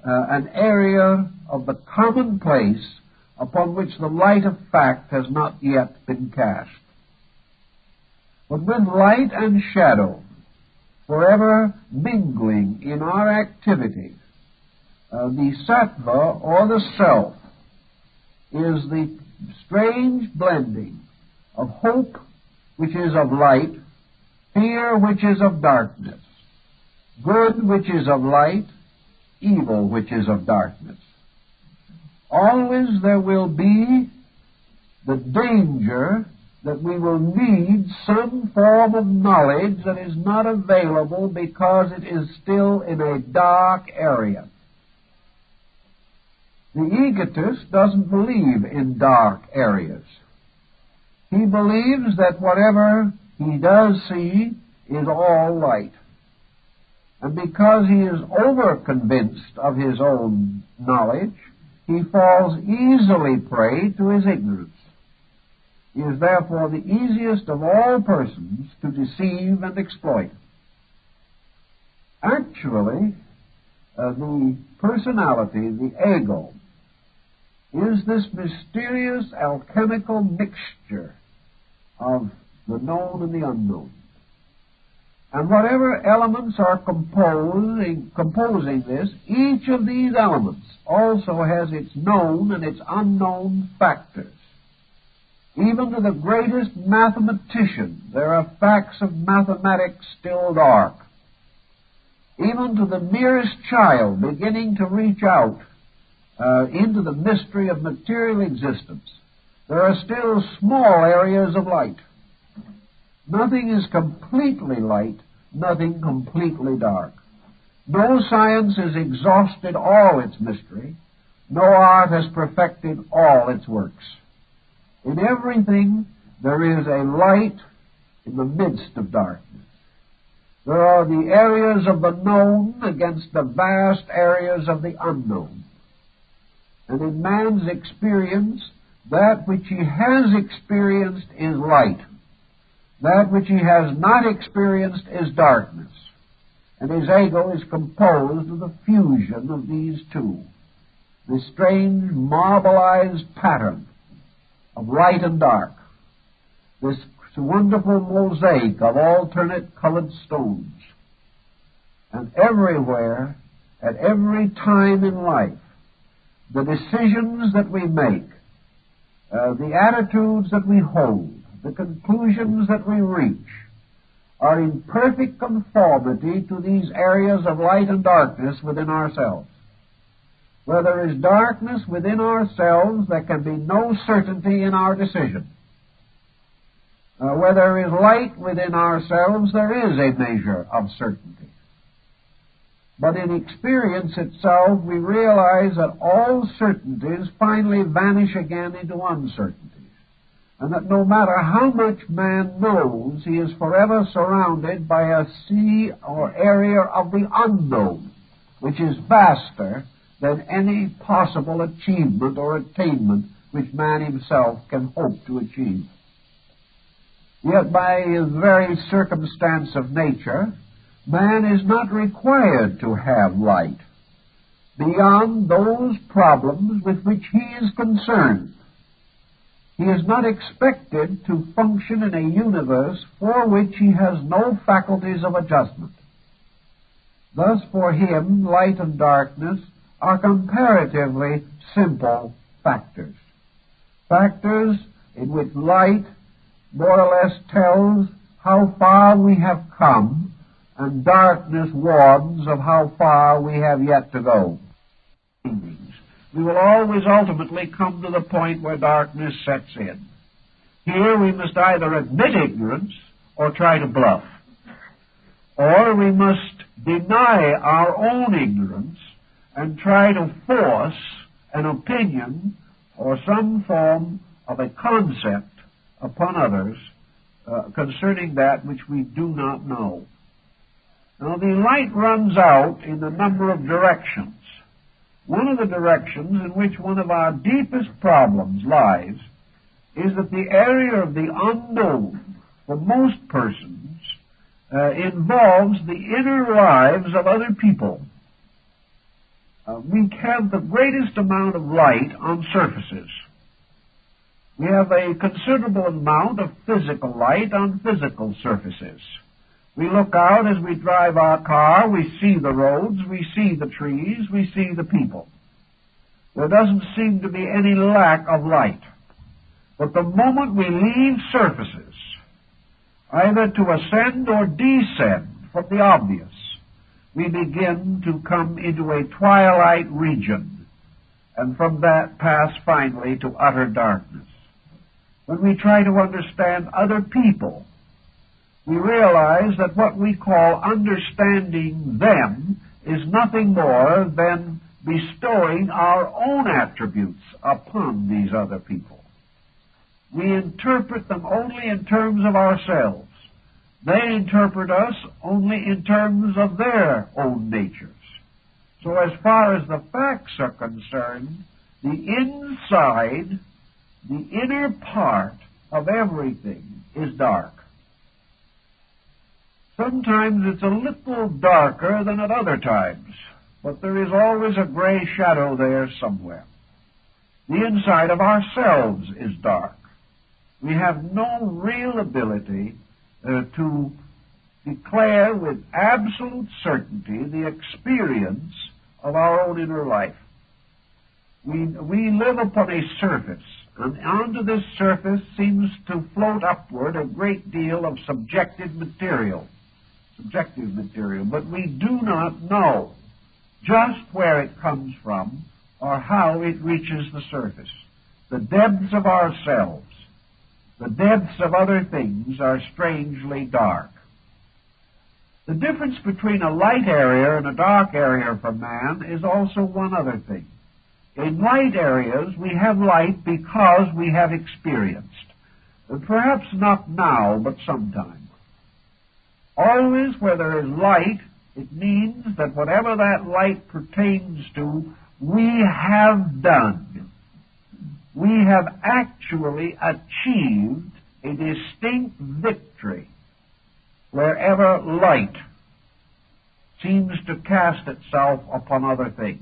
S1: an area of the commonplace upon which the light of fact has not yet been cast. But with light and shadow forever mingling in our activity, the sattva, or the self, is the strange blending of hope, which is of light, fear, which is of darkness, good, which is of light, evil, which is of darkness. Always there will be the danger that we will need some form of knowledge that is not available because it is still in a dark area. The egotist doesn't believe in dark areas. He believes that whatever he does see is all light. And because he is over-convinced of his own knowledge, he falls easily prey to his ignorance. He is therefore the easiest of all persons to deceive and exploit. Actually, the personality, the ego, is this mysterious alchemical mixture of the known and the unknown. And whatever elements are composing this, each of these elements also has its known and its unknown factors. Even to the greatest mathematician, there are facts of mathematics still dark. Even to the merest child beginning to reach out into the mystery of material existence, there are still small areas of light. Nothing is completely light, nothing completely dark. No science has exhausted all its mystery. No art has perfected all its works. In everything, there is a light in the midst of darkness. There are the areas of the known against the vast areas of the unknown. And in man's experience, that which he has experienced is light. That which he has not experienced is darkness. And his ego is composed of the fusion of these two, the strange marbleized pattern of light and dark, this wonderful mosaic of alternate colored stones. And everywhere, at every time in life, the decisions that we make, the attitudes that we hold, the conclusions that we reach, are in perfect conformity to these areas of light and darkness within ourselves. Where there is darkness within ourselves, there can be no certainty in our decision. Where there is light within ourselves, there is a measure of certainty. But in experience itself, we realize that all certainties finally vanish again into uncertainties, and that no matter how much man knows, he is forever surrounded by a sea or area of the unknown, which is vaster than any possible achievement or attainment which man himself can hope to achieve. Yet by his very circumstance of nature, man is not required to have light beyond those problems with which he is concerned. He is not expected to function in a universe for which he has no faculties of adjustment. Thus, for him, light and darkness are comparatively simple factors. Factors in which light more or less tells how far we have come, and darkness warns of how far we have yet to go. We will always ultimately come to the point where darkness sets in. Here we must either admit ignorance or try to bluff. Or we must deny our own ignorance and try to force an opinion or some form of a concept upon others concerning that which we do not know. Now, the light runs out in a number of directions. One of the directions in which one of our deepest problems lies is that the area of the unknown, for most persons, involves the inner lives of other people. We have the greatest amount of light on surfaces. We have a considerable amount of physical light on physical surfaces. We look out as we drive our car, we see the roads, we see the trees, we see the people. There doesn't seem to be any lack of light. But the moment we leave surfaces, either to ascend or descend from the obvious, we begin to come into a twilight region, and from that pass finally to utter darkness. when we try to understand other people, we realize that what we call understanding them is nothing more than bestowing our own attributes upon these other people. We interpret them only in terms of ourselves. They interpret us only in terms of their own natures. So as far as the facts are concerned, the inside, the inner part of everything is dark. Sometimes it's a little darker than at other times, but there is always a gray shadow there somewhere. The inside of ourselves is dark. We have no real ability to declare with absolute certainty the experience of our own inner life. We live upon a surface, and onto this surface seems to float upward a great deal of subjective material, but we do not know just where it comes from or how it reaches the surface. The depths of ourselves, the depths of other things are strangely dark. The difference between a light area and a dark area for man is also one other thing. In light areas, we have light because we have experienced, and perhaps not now, but sometime. Always where there is light, it means that whatever that light pertains to, we have done. We have actually achieved a distinct victory wherever light seems to cast itself upon other things.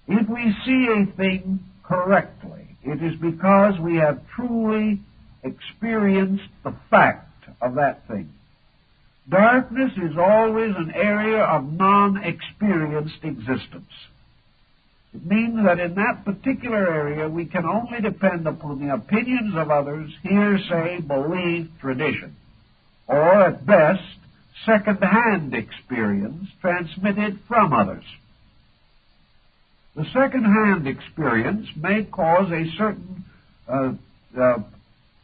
S1: If we see a thing correctly, it is because we have truly experienced the fact of that thing. Darkness is always an area of non-experienced existence. It means that in that particular area we can only depend upon the opinions of others, hearsay, belief, tradition, or at best, second-hand experience transmitted from others. The second-hand experience may cause a certain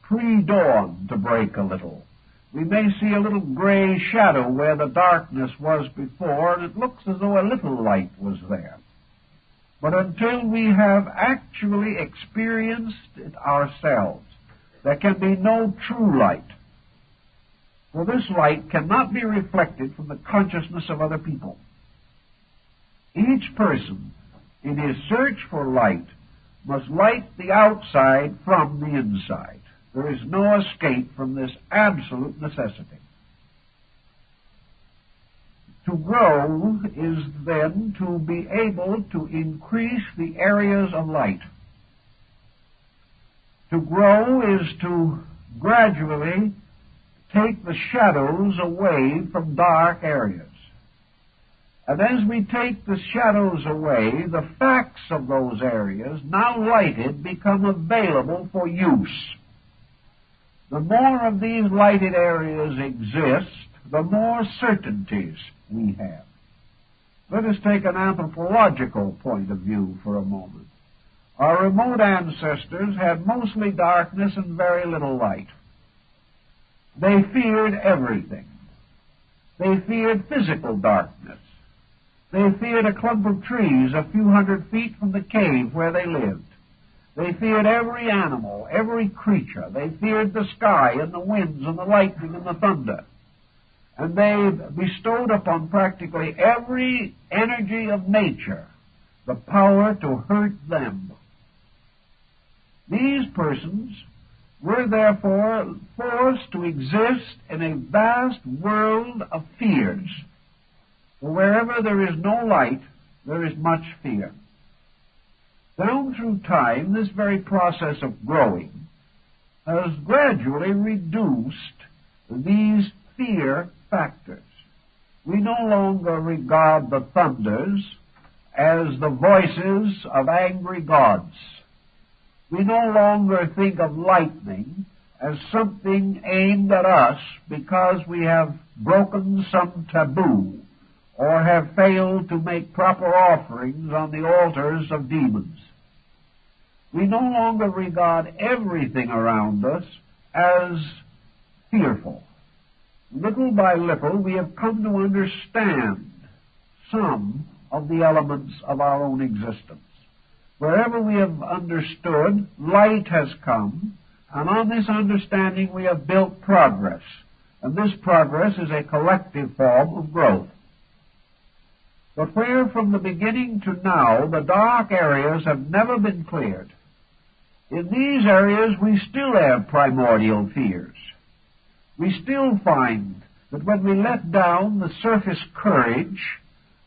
S1: pre-dawn to break a little. We may see a little gray shadow where the darkness was before, and it looks as though a little light was there. But until we have actually experienced it ourselves, there can be no true light. For this light cannot be reflected from the consciousness of other people. Each person, in his search for light, must light the outside from the inside. There is no escape from this absolute necessity. To grow is then to be able to increase the areas of light. To grow is to gradually take the shadows away from dark areas. And as we take the shadows away, the facts of those areas, now lighted, become available for use. The more of these lighted areas exist, the more certainties we have. Let us take an anthropological point of view for a moment. Our remote ancestors had mostly darkness and very little light. They feared everything. They feared physical darkness. They feared a clump of trees a few hundred feet from the cave where they lived. They feared every animal, every creature. They feared the sky and the winds and the lightning and the thunder. And they bestowed upon practically every energy of nature the power to hurt them. These persons were therefore forced to exist in a vast world of fears. For wherever there is no light, there is much fear. Down through time, this very process of growing has gradually reduced these fear factors. We no longer regard the thunders as the voices of angry gods. We no longer think of lightning as something aimed at us because we have broken some taboo or have failed to make proper offerings on the altars of demons. We no longer regard everything around us as fearful. Little by little, we have come to understand some of the elements of our own existence. Wherever we have understood, light has come, and on this understanding we have built progress. And this progress is a collective form of growth. But where from the beginning to now the dark areas have never been cleared, in these areas we still have primordial fears. We still find that when we let down the surface courage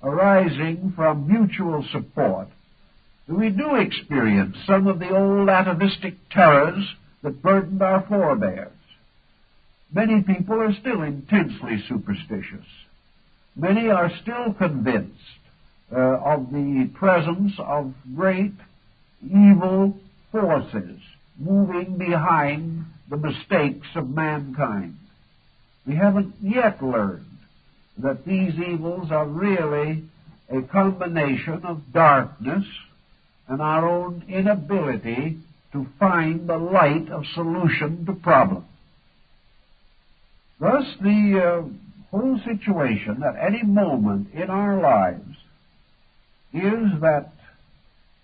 S1: arising from mutual support, we do experience some of the old atavistic terrors that burdened our forebears. Many people are still intensely superstitious. Many are still convinced of the presence of great evil forces moving behind the mistakes of mankind. We haven't yet learned that these evils are really a combination of darkness and our own inability to find the light of solution to problems. Thus, the whole situation at any moment in our lives is that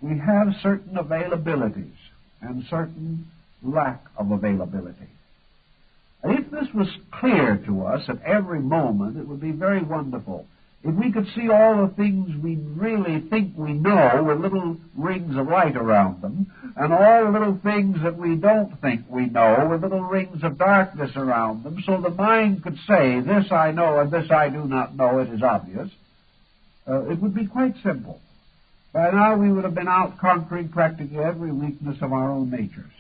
S1: we have certain availabilities and certain lack of availability. If this was clear to us at every moment, it would be very wonderful. If we could see all the things we really think we know with little rings of light around them, and all the little things that we don't think we know with little rings of darkness around them, so the mind could say, this I know and this I do not know, it is obvious, it would be quite simple. By now we would have been out conquering practically every weakness of our own natures.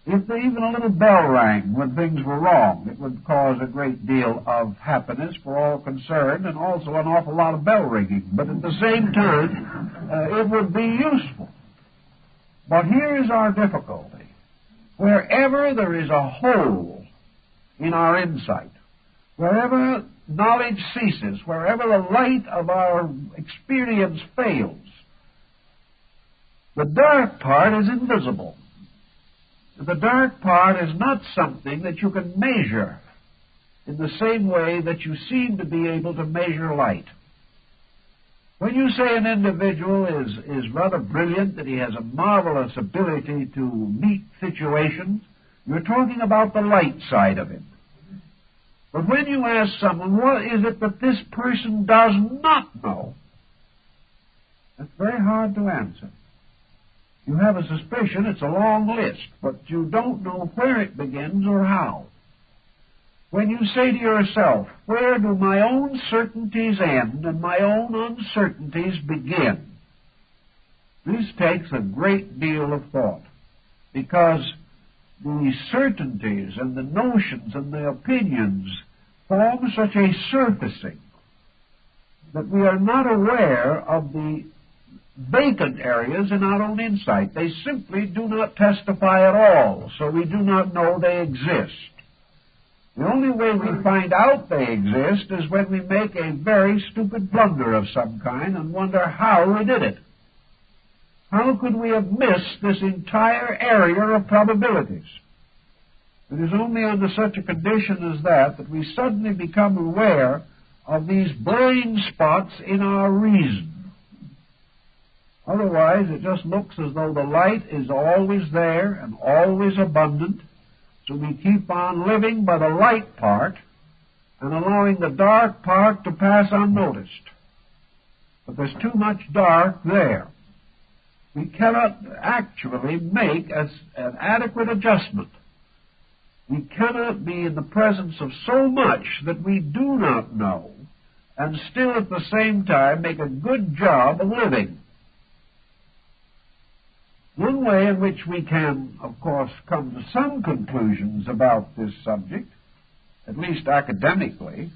S1: If even a little bell rang when things were wrong, it would cause a great deal of happiness for all concerned, and also an awful lot of bell ringing. But at the same time, it would be useful. But here is our difficulty. Wherever there is a hole in our insight, wherever knowledge ceases, wherever the light of our experience fails, the dark part is invisible. The dark part is not something that you can measure in the same way that you seem to be able to measure light. When you say an individual is rather brilliant, that he has a marvelous ability to meet situations, you're talking about the light side of him. But when you ask someone, what is it that this person does not know? That's very hard to answer. You have a suspicion, it's a long list, but you don't know where it begins or how. When you say to yourself, where do my own certainties end and my own uncertainties begin? This takes a great deal of thought, because the certainties and the notions and the opinions form such a surfacing that we are not aware of the vacant areas in our own insight. They simply do not testify at all, so we do not know they exist. The only way we find out they exist is when we make a very stupid blunder of some kind and wonder how we did it. How could we have missed this entire area of probabilities? It is only under such a condition as that we suddenly become aware of these blind spots in our reason. Otherwise, it just looks as though the light is always there and always abundant, so we keep on living by the light part and allowing the dark part to pass unnoticed. But there's too much dark there. We cannot actually make an adequate adjustment. We cannot be in the presence of so much that we do not know and still at the same time make a good job of living. One way in which we can, of course, come to some conclusions about this subject, at least academically,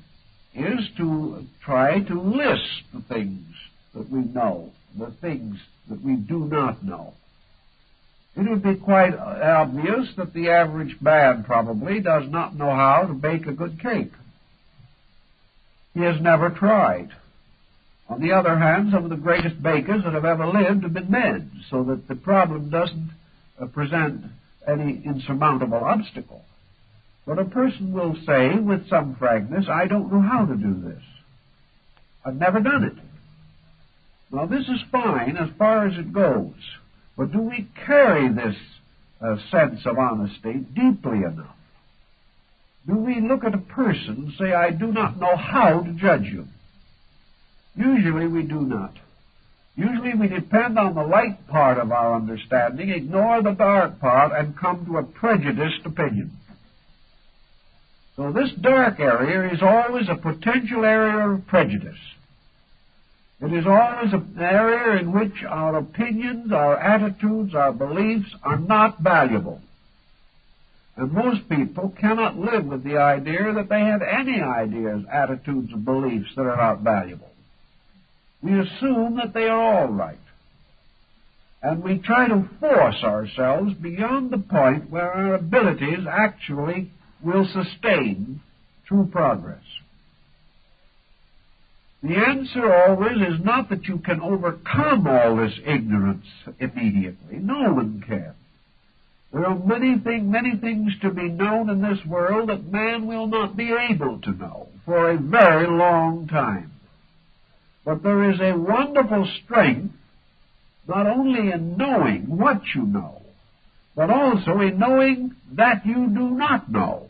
S1: is to try to list the things that we know, the things that we do not know. It would be quite obvious that the average man probably does not know how to bake a good cake. He has never tried. On the other hand, some of the greatest bakers that have ever lived have been men, so that the problem doesn't present any insurmountable obstacle. But a person will say with some frankness, I don't know how to do this. I've never done it. Now, this is fine as far as it goes, but do we carry this sense of honesty deeply enough? Do we look at a person and say, I do not know how to judge you? Usually we do not. Usually we depend on the light part of our understanding, ignore the dark part, and come to a prejudiced opinion. So this dark area is always a potential area of prejudice. It is always an area in which our opinions, our attitudes, our beliefs are not valuable. And most people cannot live with the idea that they have any ideas, attitudes, or beliefs that are not valuable. We assume that they are all right. And we try to force ourselves beyond the point where our abilities actually will sustain true progress. The answer always is not that you can overcome all this ignorance immediately. No one can. There are many things to be known in this world that man will not be able to know for a very long time. But there is a wonderful strength not only in knowing what you know, but also in knowing that you do not know.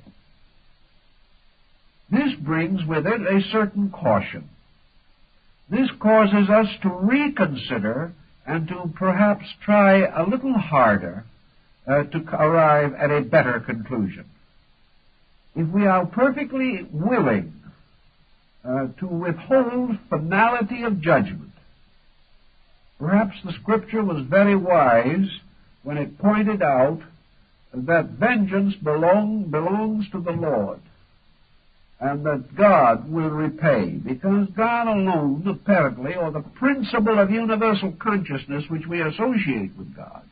S1: This brings with it a certain caution. This causes us to reconsider and to perhaps try a little harder to arrive at a better conclusion. If we are perfectly willing to withhold finality of judgment, perhaps the Scripture was very wise when it pointed out that vengeance belongs to the Lord, and that God will repay, because God alone, apparently, or the principle of universal consciousness which we associate with God,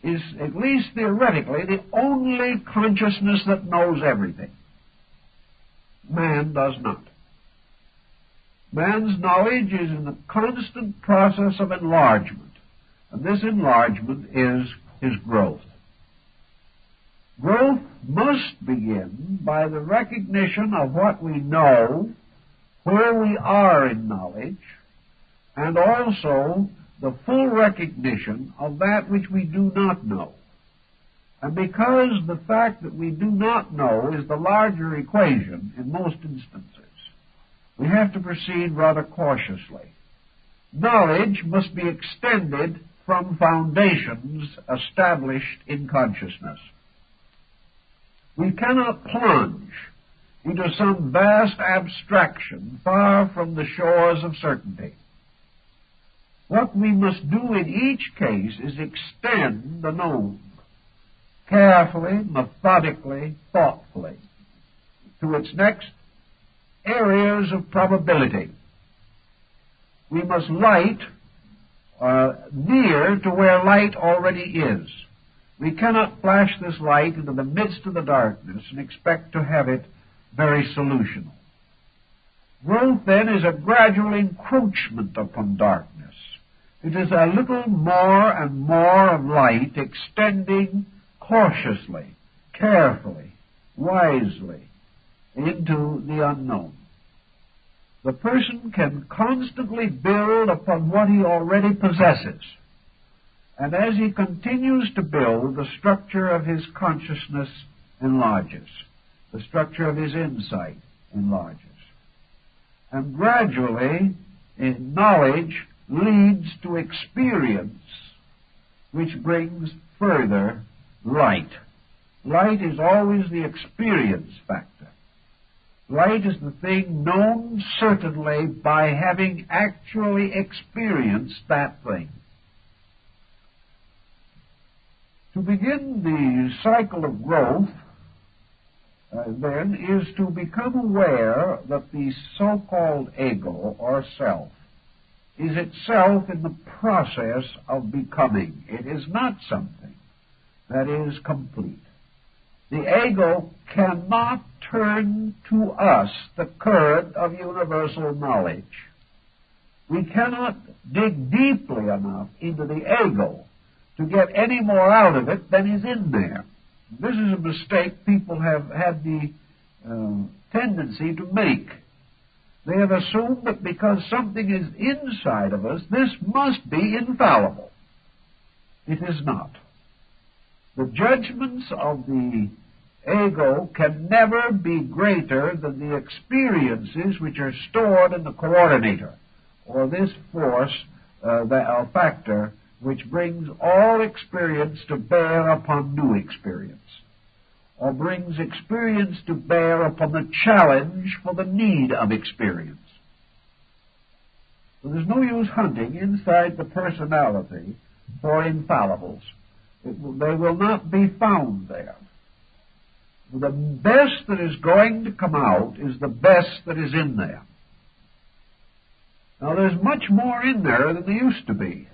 S1: is, at least theoretically, the only consciousness that knows everything. Man does not. Man's knowledge is in the constant process of enlargement, and this enlargement is his growth. Growth must begin by the recognition of what we know, where we are in knowledge, and also the full recognition of that which we do not know. And because the fact that we do not know is the larger equation in most instances, we have to proceed rather cautiously. Knowledge must be extended from foundations established in consciousness. We cannot plunge into some vast abstraction far from the shores of certainty. What we must do in each case is extend the known, carefully, methodically, thoughtfully, to its next areas of probability. We must light near to where light already is. We cannot flash this light into the midst of the darkness and expect to have it very solutional. Growth, then, is a gradual encroachment upon darkness. It is a little more and more of light extending cautiously, carefully, wisely into the unknown. The person can constantly build upon what he already possesses. And as he continues to build, the structure of his consciousness enlarges. The structure of his insight enlarges. And gradually, knowledge leads to experience, which brings further light. Light is always the experience factor. Light is the thing known certainly by having actually experienced that thing. To begin the cycle of growth, then, is to become aware that the so-called ego, or self, is itself in the process of becoming. It is not something that is complete. The ego cannot turn to us the current of universal knowledge. We cannot dig deeply enough into the ego to get any more out of it than is in there. This is a mistake people have had the tendency to make. They have assumed that because something is inside of us, this must be infallible. It is not. The judgments of the ego can never be greater than the experiences which are stored in the coordinator, or this force, the factor, which brings all experience to bear upon new experience, or brings experience to bear upon the challenge for the need of experience. So there's no use hunting inside the personality for infallibles. They will not be found there. The best that is going to come out is the best that is in there. Now, there's much more in there than there used to be.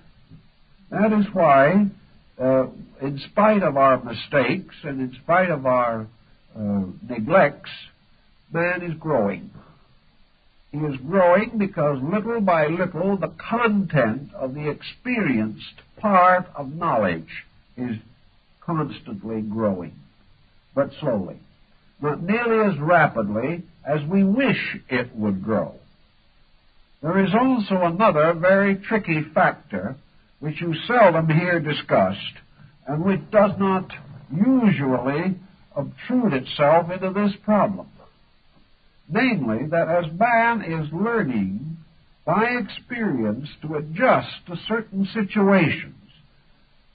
S1: That is why, in spite of our mistakes and in spite of our neglects, man is growing. He is growing because little by little the content of the experienced part of knowledge is constantly growing, but slowly, not nearly as rapidly as we wish it would grow. There is also another very tricky factor which you seldom hear discussed and which does not usually obtrude itself into this problem. Namely, that as man is learning by experience to adjust to certain situations,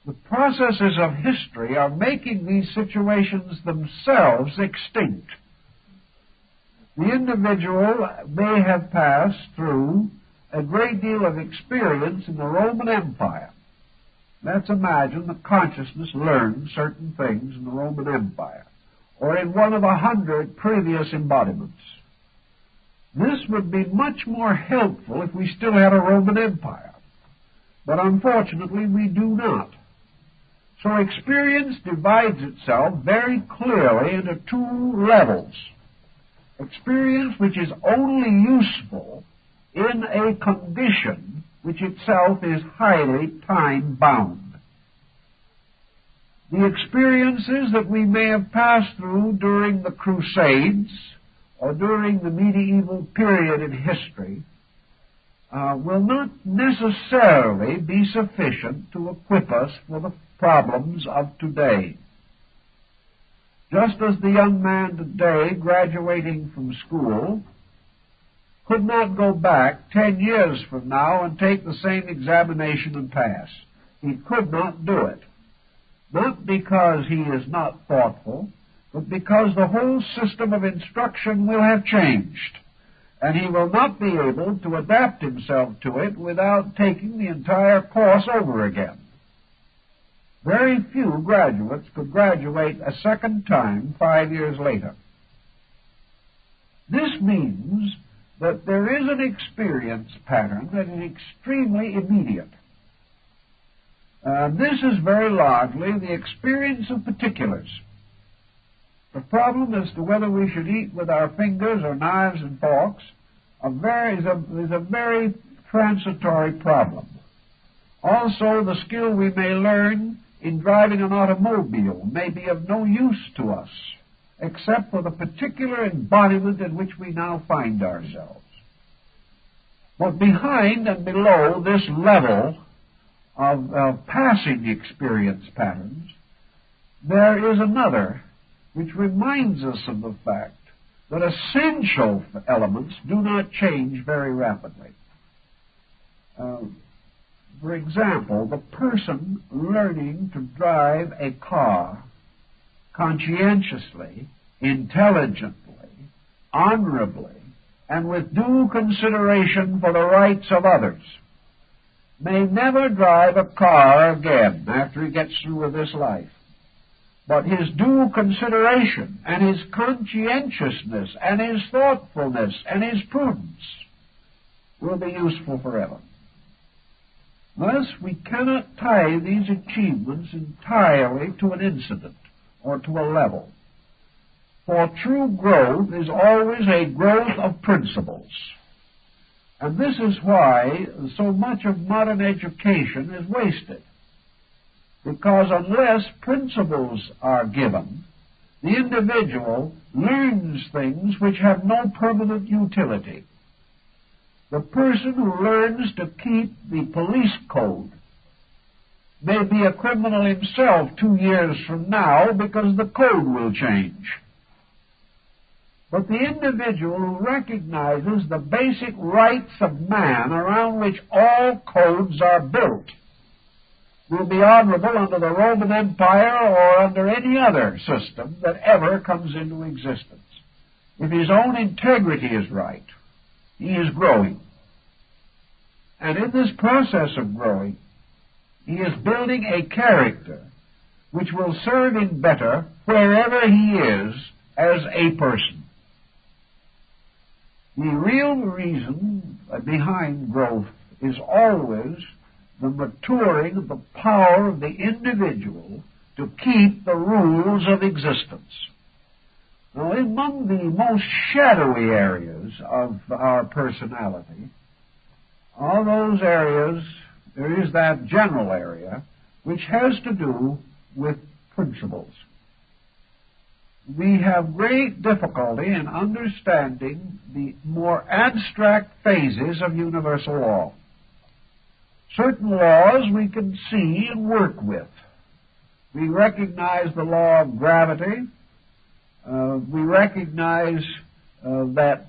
S1: the processes of history are making these situations themselves extinct. The individual may have passed through a great deal of experience in the Roman Empire. Let's imagine that consciousness learned certain things in the Roman Empire, or in one of 100 previous embodiments. This would be much more helpful if we still had a Roman Empire, but unfortunately we do not. So experience divides itself very clearly into two levels. Experience which is only useful in a condition which itself is highly time-bound. The experiences that we may have passed through during the Crusades or during the medieval period in history will not necessarily be sufficient to equip us for the problems of today. Just as the young man today graduating from school could not go back 10 years from now and take the same examination and pass. He could not do it. Not because he is not thoughtful, but because the whole system of instruction will have changed, and he will not be able to adapt himself to it without taking the entire course over again. Very few graduates could graduate a second time 5 years later. This means that there is an experience pattern that is extremely immediate. This is very largely the experience of particulars. The problem as to whether we should eat with our fingers or knives and forks is a very transitory problem. Also, the skill we may learn in driving an automobile may be of no use to us, except for the particular embodiment in which we now find ourselves. But behind and below this level of passing experience patterns, there is another which reminds us of the fact that essential elements do not change very rapidly. For example, the person learning to drive a car conscientiously, intelligently, honorably, and with due consideration for the rights of others may never drive a car again after he gets through with this life. But his due consideration and his conscientiousness and his thoughtfulness and his prudence will be useful forever. Thus, we cannot tie these achievements entirely to an incident or to a level. For true growth is always a growth of principles. And this is why so much of modern education is wasted. Because unless principles are given, the individual learns things which have no permanent utility. The person who learns to keep the police code may be a criminal himself 2 years from now because the code will change. But the individual who recognizes the basic rights of man around which all codes are built will be honorable under the Roman Empire or under any other system that ever comes into existence. If his own integrity is right, he is growing. And in this process of growing, he is building a character which will serve him better wherever he is as a person. The real reason behind growth is always the maturing of the power of the individual to keep the rules of existence. Now, among the most shadowy areas of our personality are those areas, there is that general area which has to do with principles. We have great difficulty in understanding the more abstract phases of universal law. Certain laws we can see and work with. We recognize the law of gravity. We recognize that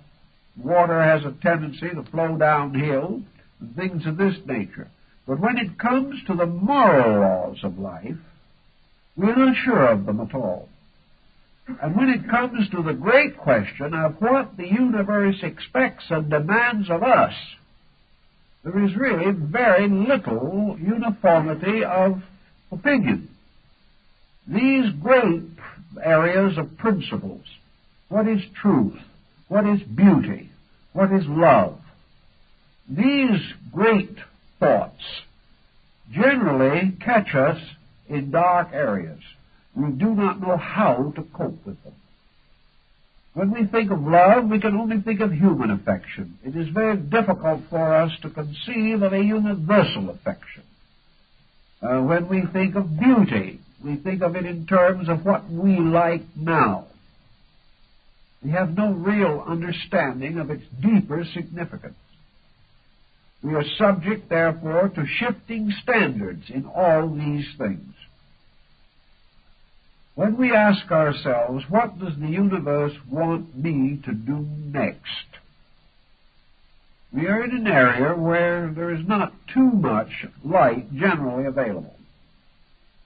S1: water has a tendency to flow downhill, and things of this nature. But when it comes to the moral laws of life, we're not sure of them at all. And when it comes to the great question of what the universe expects and demands of us, there is really very little uniformity of opinion. These great areas of principles, what is truth, what is beauty, what is love, these great thoughts generally catch us in dark areas. We do not know how to cope with them. When we think of love, we can only think of human affection. It is very difficult for us to conceive of a universal affection. When we think of beauty, we think of it in terms of what we like now. We have no real understanding of its deeper significance. We are subject, therefore, to shifting standards in all these things. When we ask ourselves, what does the universe want me to do next? We are in an area where there is not too much light generally available.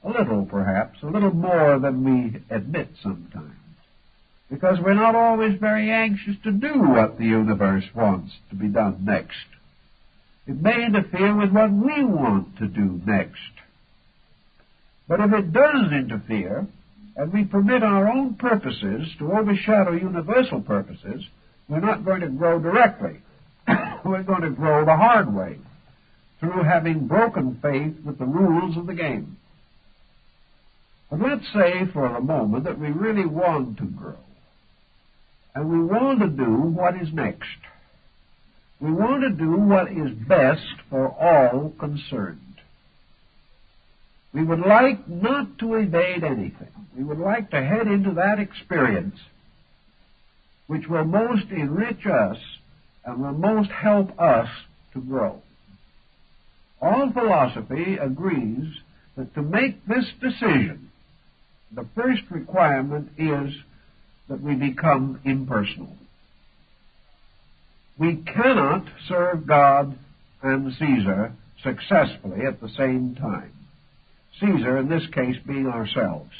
S1: A little, perhaps, a little more than we admit sometimes, because we're not always very anxious to do what the universe wants to be done next. It may interfere with what we want to do next. But if it does interfere, and we permit our own purposes to overshadow universal purposes, we're not going to grow directly. We're going to grow the hard way, through having broken faith with the rules of the game. But let's say for a moment that we really want to grow, and we want to do what is next. We want to do what is best for all concerned. We would like not to evade anything. We would like to head into that experience which will most enrich us and will most help us to grow. All philosophy agrees that to make this decision, the first requirement is that we become impersonal. We cannot serve God and Caesar successfully at the same time. Caesar, in this case, being ourselves.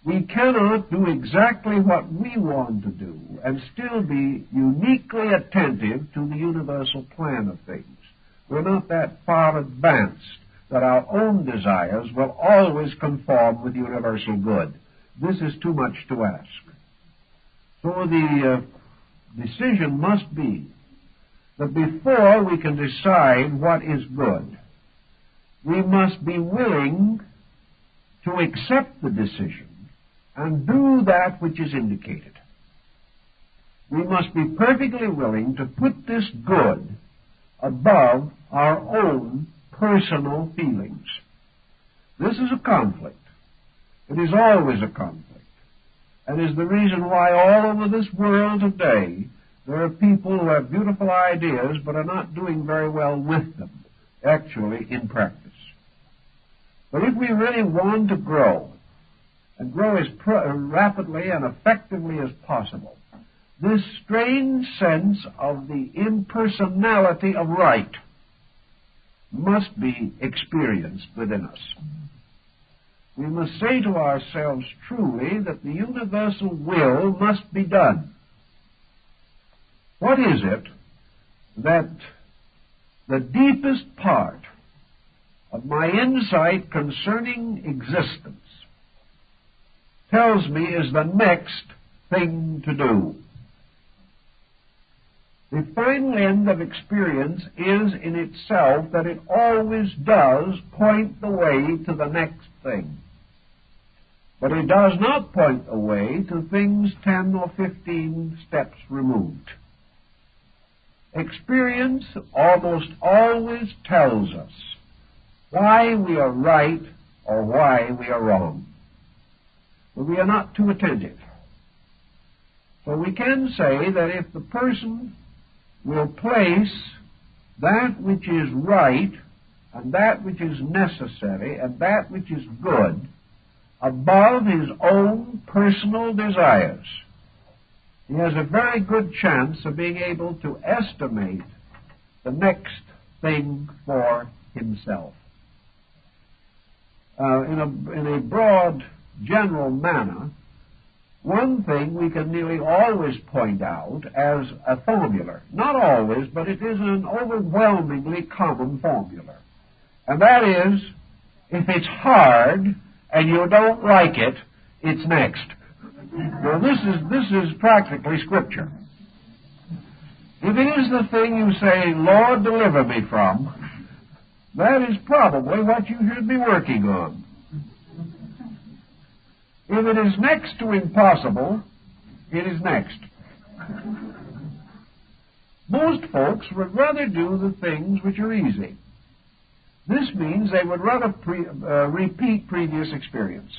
S1: We cannot do exactly what we want to do and still be uniquely attentive to the universal plan of things. We're not that far advanced that our own desires will always conform with universal good. This is too much to ask. So the decision must be that before we can decide what is good, we must be willing to accept the decision and do that which is indicated. we must be perfectly willing to put this good above our own personal feelings. This is a conflict. It is always a conflict, and is the reason why all over this world today there are people who have beautiful ideas but are not doing very well with them, actually, in practice. But if we really want to grow, and grow as rapidly and effectively as possible, this strange sense of the impersonality of right must be experienced within us. We must say to ourselves truly that the universal will must be done. What is it that the deepest part of my insight concerning existence tells me is the next thing to do? The final end of experience is in itself that it always does point the way to the next thing. But it does not point the way to things 10 or 15 steps removed. Experience almost always tells us why we are right or why we are wrong. But we are not too attentive. So we can say that if the person will place that which is right and that which is necessary and that which is good above his own personal desires, he has a very good chance of being able to estimate the next thing for himself. In a broad, general manner, one thing we can nearly always point out as a formula. Not always, but it is an overwhelmingly common formula. And that is, if it's hard and you don't like it, it's next. Well, this is practically Scripture. If it is the thing you say, Lord, deliver me from, that is probably what you should be working on. If it is next to impossible, it is next. Most folks would rather do the things which are easy. This means they would rather repeat previous experience.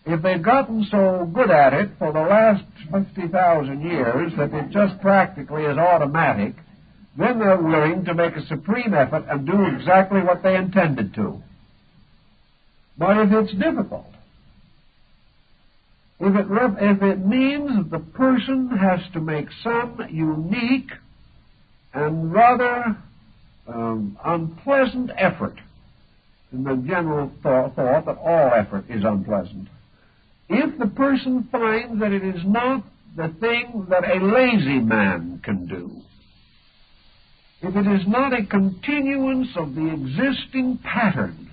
S1: If they've gotten so good at it for the last 50,000 years that it just practically is automatic, then they're willing to make a supreme effort and do exactly what they intended to. But if it's difficult, if it means that the person has to make some unique and rather unpleasant effort, in the general thought that all effort is unpleasant, if the person finds that it is not the thing that a lazy man can do, if it is not a continuance of the existing pattern,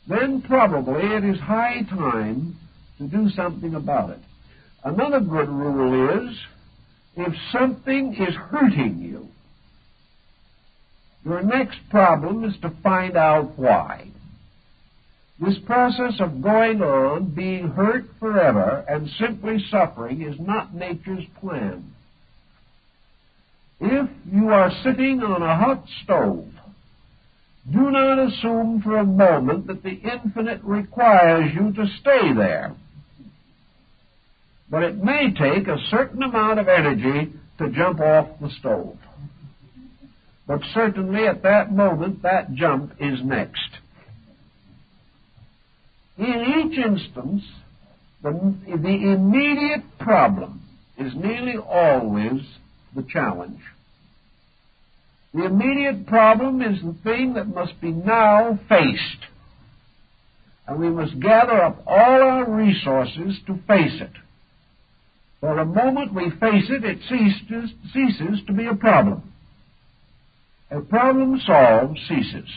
S1: then probably it is high time to do something about it. Another good rule is, if something is hurting you, your next problem is to find out why. This process of going on, being hurt forever, and simply suffering is not nature's plan. If you are sitting on a hot stove, do not assume for a moment that the infinite requires you to stay there. But it may take a certain amount of energy to jump off the stove. But certainly at that moment, that jump is next. In each instance, the immediate problem is nearly always the challenge. The immediate problem is the thing that must be now faced. And we must gather up all our resources to face it. For the moment we face it, it ceases to be a problem. A problem solved ceases.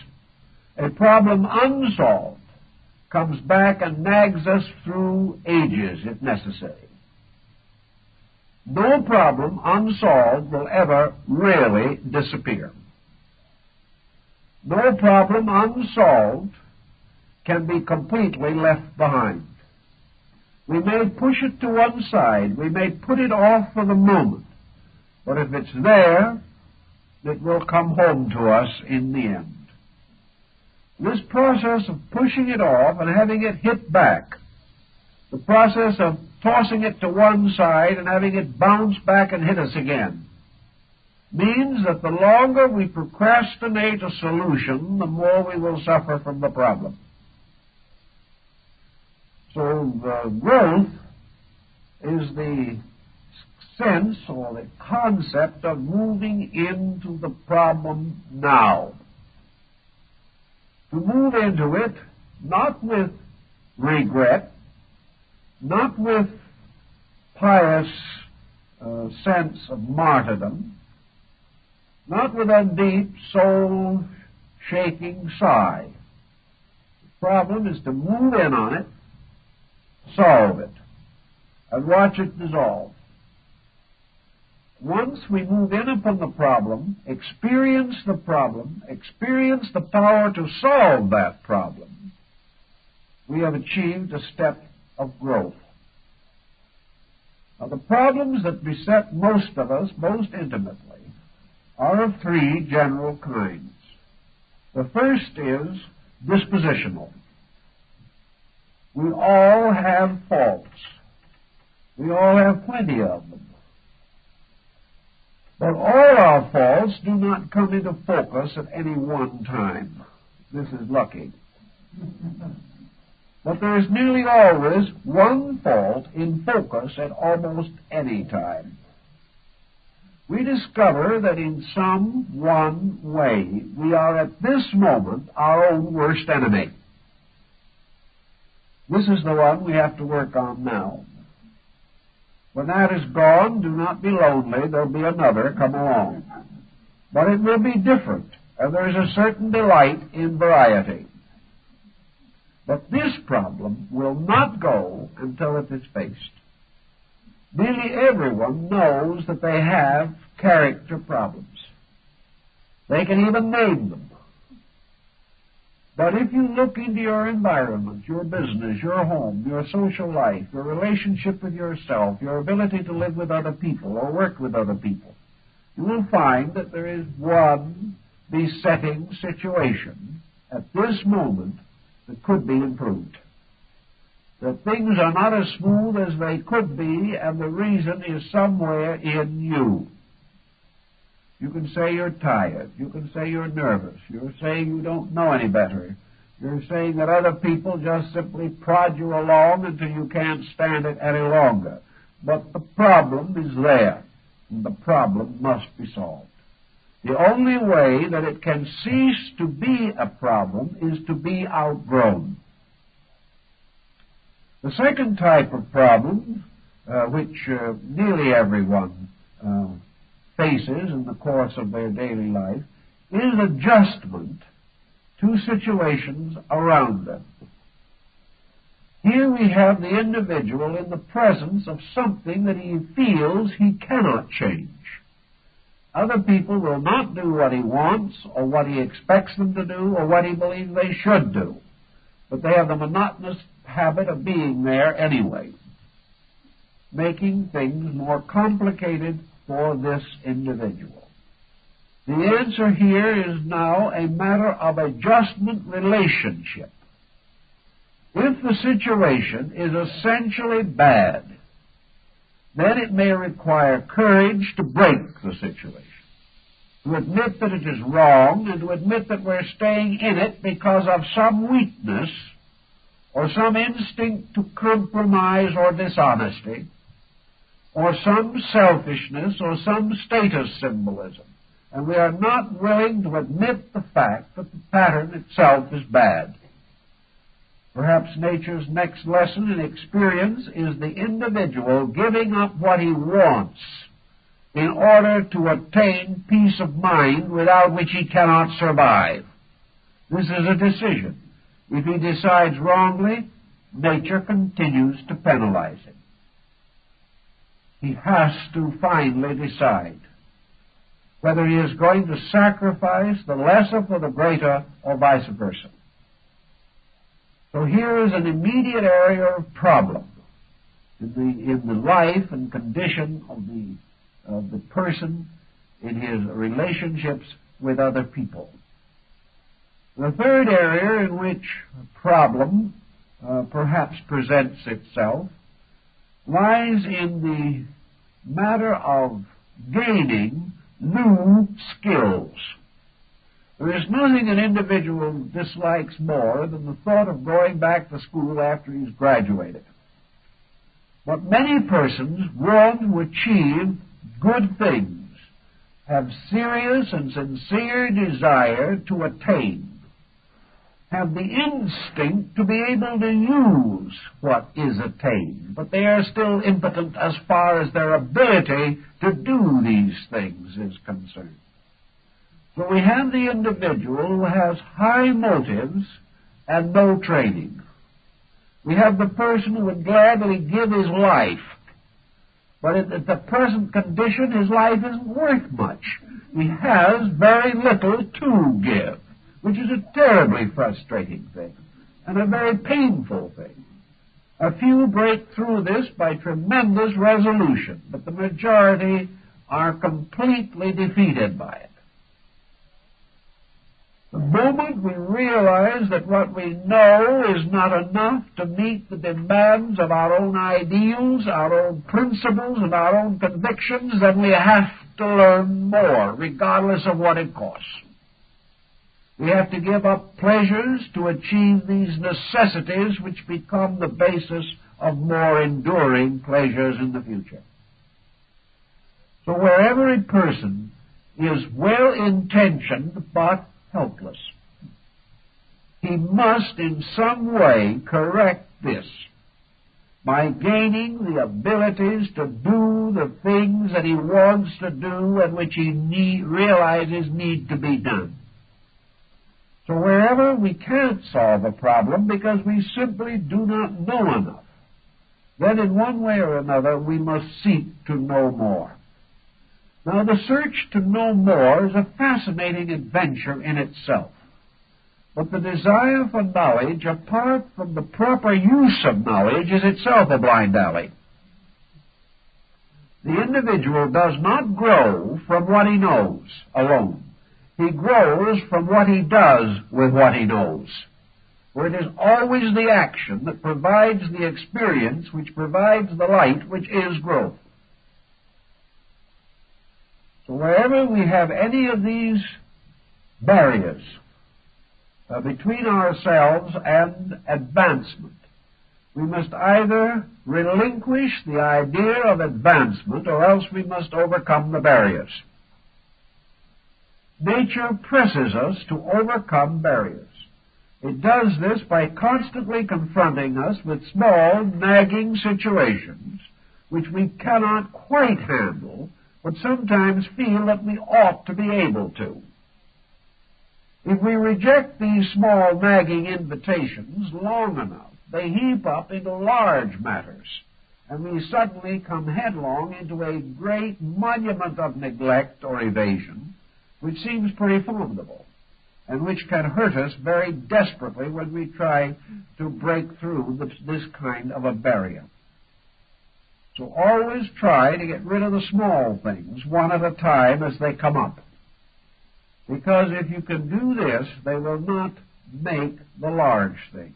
S1: A problem unsolved comes back and nags us through ages, if necessary. No problem unsolved will ever really disappear. No problem unsolved can be completely left behind. We may push it to one side. We may put it off for the moment. But if it's there, it will come home to us in the end. This process of pushing it off and having it hit back, the process of tossing it to one side and having it bounce back and hit us again, means that the longer we procrastinate a solution, the more we will suffer from the problem. So the growth is the sense or the concept of moving into the problem now. To move into it not with regret, not with pious sense of martyrdom, not with a deep soul-shaking sigh. The problem is to move in on it, solve it, and watch it dissolve. Once we move in upon the problem, experience the power to solve that problem, we have achieved a step of growth. Now, the problems that beset most of us most intimately are of three general kinds. The first is dispositional. We all have faults. We all have plenty of them. But all our faults do not come into focus at any one time. This is lucky. But there is nearly always one fault in focus at almost any time. We discover that in some one way we are at this moment our own worst enemy. This is the one we have to work on now. When that is gone, do not be lonely. There'll be another come along. But it will be different, and there is a certain delight in variety. But this problem will not go until it is faced. Nearly everyone knows that they have character problems. They can even name them. But if you look into your environment, your business, your home, your social life, your relationship with yourself, your ability to live with other people or work with other people, you will find that there is one besetting situation at this moment that could be improved. That things are not as smooth as they could be, and the reason is somewhere in you. You can say you're tired. You can say you're nervous. You're saying you don't know any better. You're saying that other people just simply prod you along until you can't stand it any longer. But the problem is there, and the problem must be solved. The only way that it can cease to be a problem is to be outgrown. The second type of problem, which nearly everyone faces in the course of their daily life, is adjustment to situations around them. Here we have the individual in the presence of something that he feels he cannot change. Other people will not do what he wants or what he expects them to do or what he believes they should do, but they have the monotonous habit of being there anyway, making things more complicated for this individual. The answer here is now a matter of adjustment relationship. If the situation is essentially bad, then it may require courage to break the situation, to admit that it is wrong, and to admit that we're staying in it because of some weakness or some instinct to compromise or dishonesty, or some selfishness, or some status symbolism. And we are not willing to admit the fact that the pattern itself is bad. Perhaps nature's next lesson in experience is the individual giving up what he wants in order to attain peace of mind without which he cannot survive. This is a decision. If he decides wrongly, nature continues to penalize him. He has to finally decide whether he is going to sacrifice the lesser for the greater or vice versa. So here is an immediate area of problem. in the life and condition of the person in his relationships with other people. The third area in which a problem perhaps presents itself lies in the matter of gaining new skills. There is nothing an individual dislikes more than the thought of going back to school after he's graduated. But many persons want to achieve good things, have serious and sincere desire to attain, have the instinct to be able to use what is attained, but they are still impotent as far as their ability to do these things is concerned. So we have the individual who has high motives and no training. We have the person who would gladly give his life, but at the present condition his life isn't worth much. He has very little to give, which is a terribly frustrating thing and a very painful thing. A few break through this by tremendous resolution, but the majority are completely defeated by it. The moment we realize that what we know is not enough to meet the demands of our own ideals, our own principles, and our own convictions, then we have to learn more, regardless of what it costs. We have to give up pleasures to achieve these necessities which become the basis of more enduring pleasures in the future. So wherever a person is well-intentioned but helpless, he must in some way correct this by gaining the abilities to do the things that he wants to do and which he realizes need to be done. So wherever we can't solve a problem because we simply do not know enough, then in one way or another we must seek to know more. Now, the search to know more is a fascinating adventure in itself. But the desire for knowledge, apart from the proper use of knowledge, is itself a blind alley. The individual does not grow from what he knows alone. He grows from what he does with what he knows. For it is always the action that provides the experience which provides the light which is growth. So wherever we have any of these barriers between ourselves and advancement, we must either relinquish the idea of advancement or else we must overcome the barriers. Nature presses us to overcome barriers. It does this by constantly confronting us with small, nagging situations which we cannot quite handle, but sometimes feel that we ought to be able to. If we reject these small, nagging invitations long enough, they heap up into large matters, and we suddenly come headlong into a great monument of neglect or evasion, which seems pretty formidable, and which can hurt us very desperately when we try to break through this kind of a barrier. So always try to get rid of the small things, one at a time as they come up. Because if you can do this, they will not make the large things.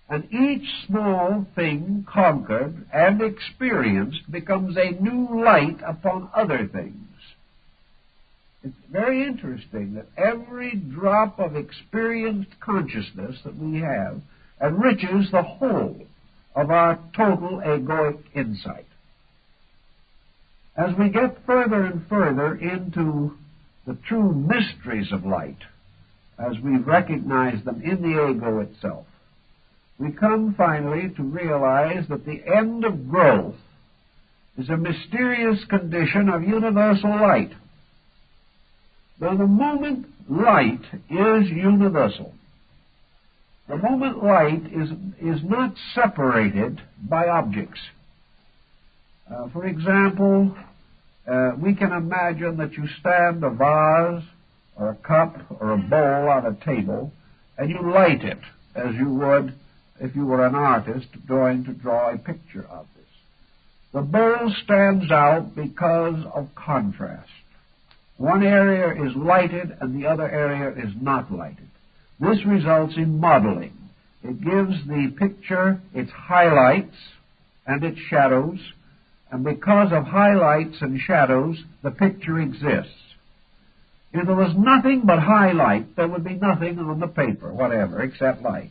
S1: And each small thing conquered and experienced becomes a new light upon other things. It's very interesting that every drop of experienced consciousness that we have enriches the whole of our total egoic insight. As we get further and further into the true mysteries of light, as we recognize them in the ego itself, we come finally to realize that the end of growth is a mysterious condition of universal light. Now, the moment light is universal, the moment light is not separated by objects. For example, we can imagine that you stand a vase or a cup or a bowl on a table and you light it as you would if you were an artist going to draw a picture of this. The bull stands out because of contrast. One area is lighted and the other area is not lighted. This results in modeling. It gives the picture its highlights and its shadows, and because of highlights and shadows, the picture exists. If there was nothing but highlight, there would be nothing on the paper, whatever, except light.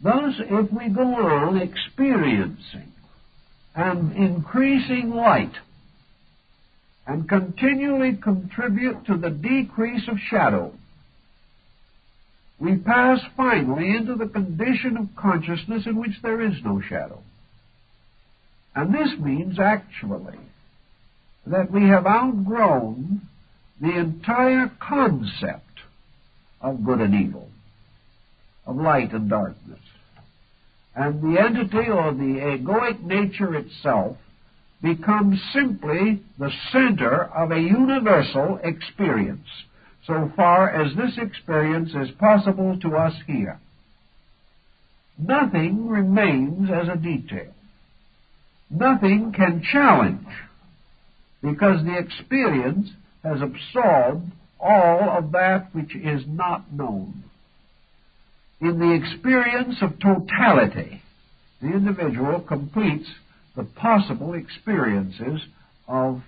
S1: Thus, if we go on experiencing and increasing light and continually contribute to the decrease of shadow, we pass finally into the condition of consciousness in which there is no shadow. And this means actually that we have outgrown the entire concept of good and evil, of light and darkness. And the entity or the egoic nature itself becomes simply the center of a universal experience, so far as this experience is possible to us here. Nothing remains as a detail. Nothing can challenge, because the experience has absorbed all of that which is not known. In the experience of totality, the individual completes the possible experiences of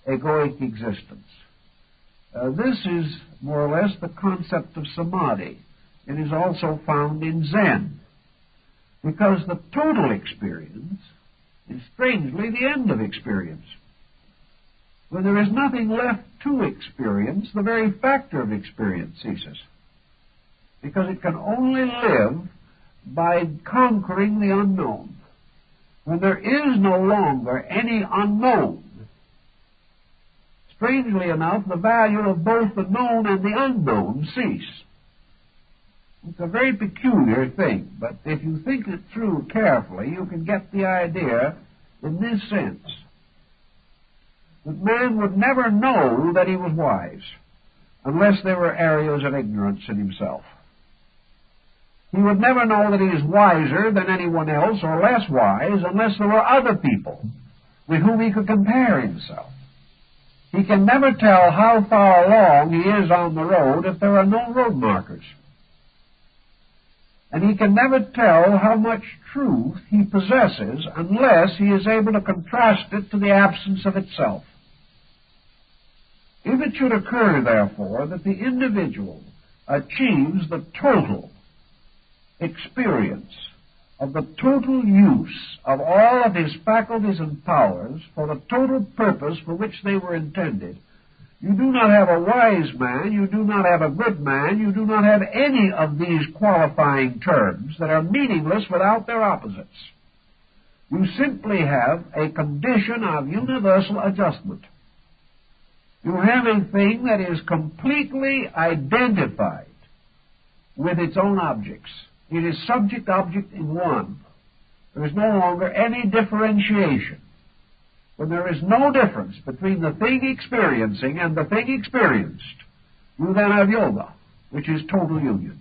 S1: egoic existence. This is more or less the concept of samadhi. It is also found in Zen, because the total experience is strangely the end of experience. When there is nothing left to experience, the very factor of experience ceases, because it can only live by conquering the unknown. When there is no longer any unknown, strangely enough, the value of both the known and the unknown cease. It's a very peculiar thing, but if you think it through carefully, you can get the idea in this sense, that man would never know that he was wise unless there were areas of ignorance in himself. He would never know that he is wiser than anyone else or less wise unless there were other people with whom he could compare himself. He can never tell how far along he is on the road if there are no road markers. And he can never tell how much truth he possesses unless he is able to contrast it to the absence of itself. If it should occur, therefore, that the individual achieves the total experience of the total use of all of his faculties and powers for the total purpose for which they were intended, you do not have a wise man, you do not have a good man, you do not have any of these qualifying terms that are meaningless without their opposites. You simply have a condition of universal adjustment. You have a thing that is completely identified with its own objects. It is subject-object in one. There is no longer any differentiation. When there is no difference between the thing experiencing and the thing experienced, you then have yoga, which is total union.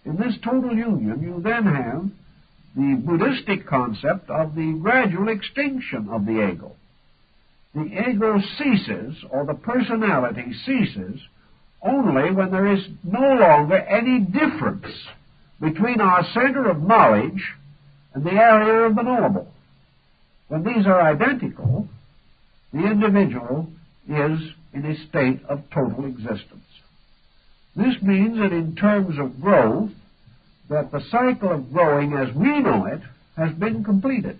S1: In this total union, you then have the Buddhistic concept of the gradual extinction of the ego. The ego ceases, or the personality ceases, only when there is no longer any difference between our center of knowledge and the area of the knowable. When these are identical, the individual is in a state of total existence. This means that in terms of growth, that the cycle of growing as we know it has been completed.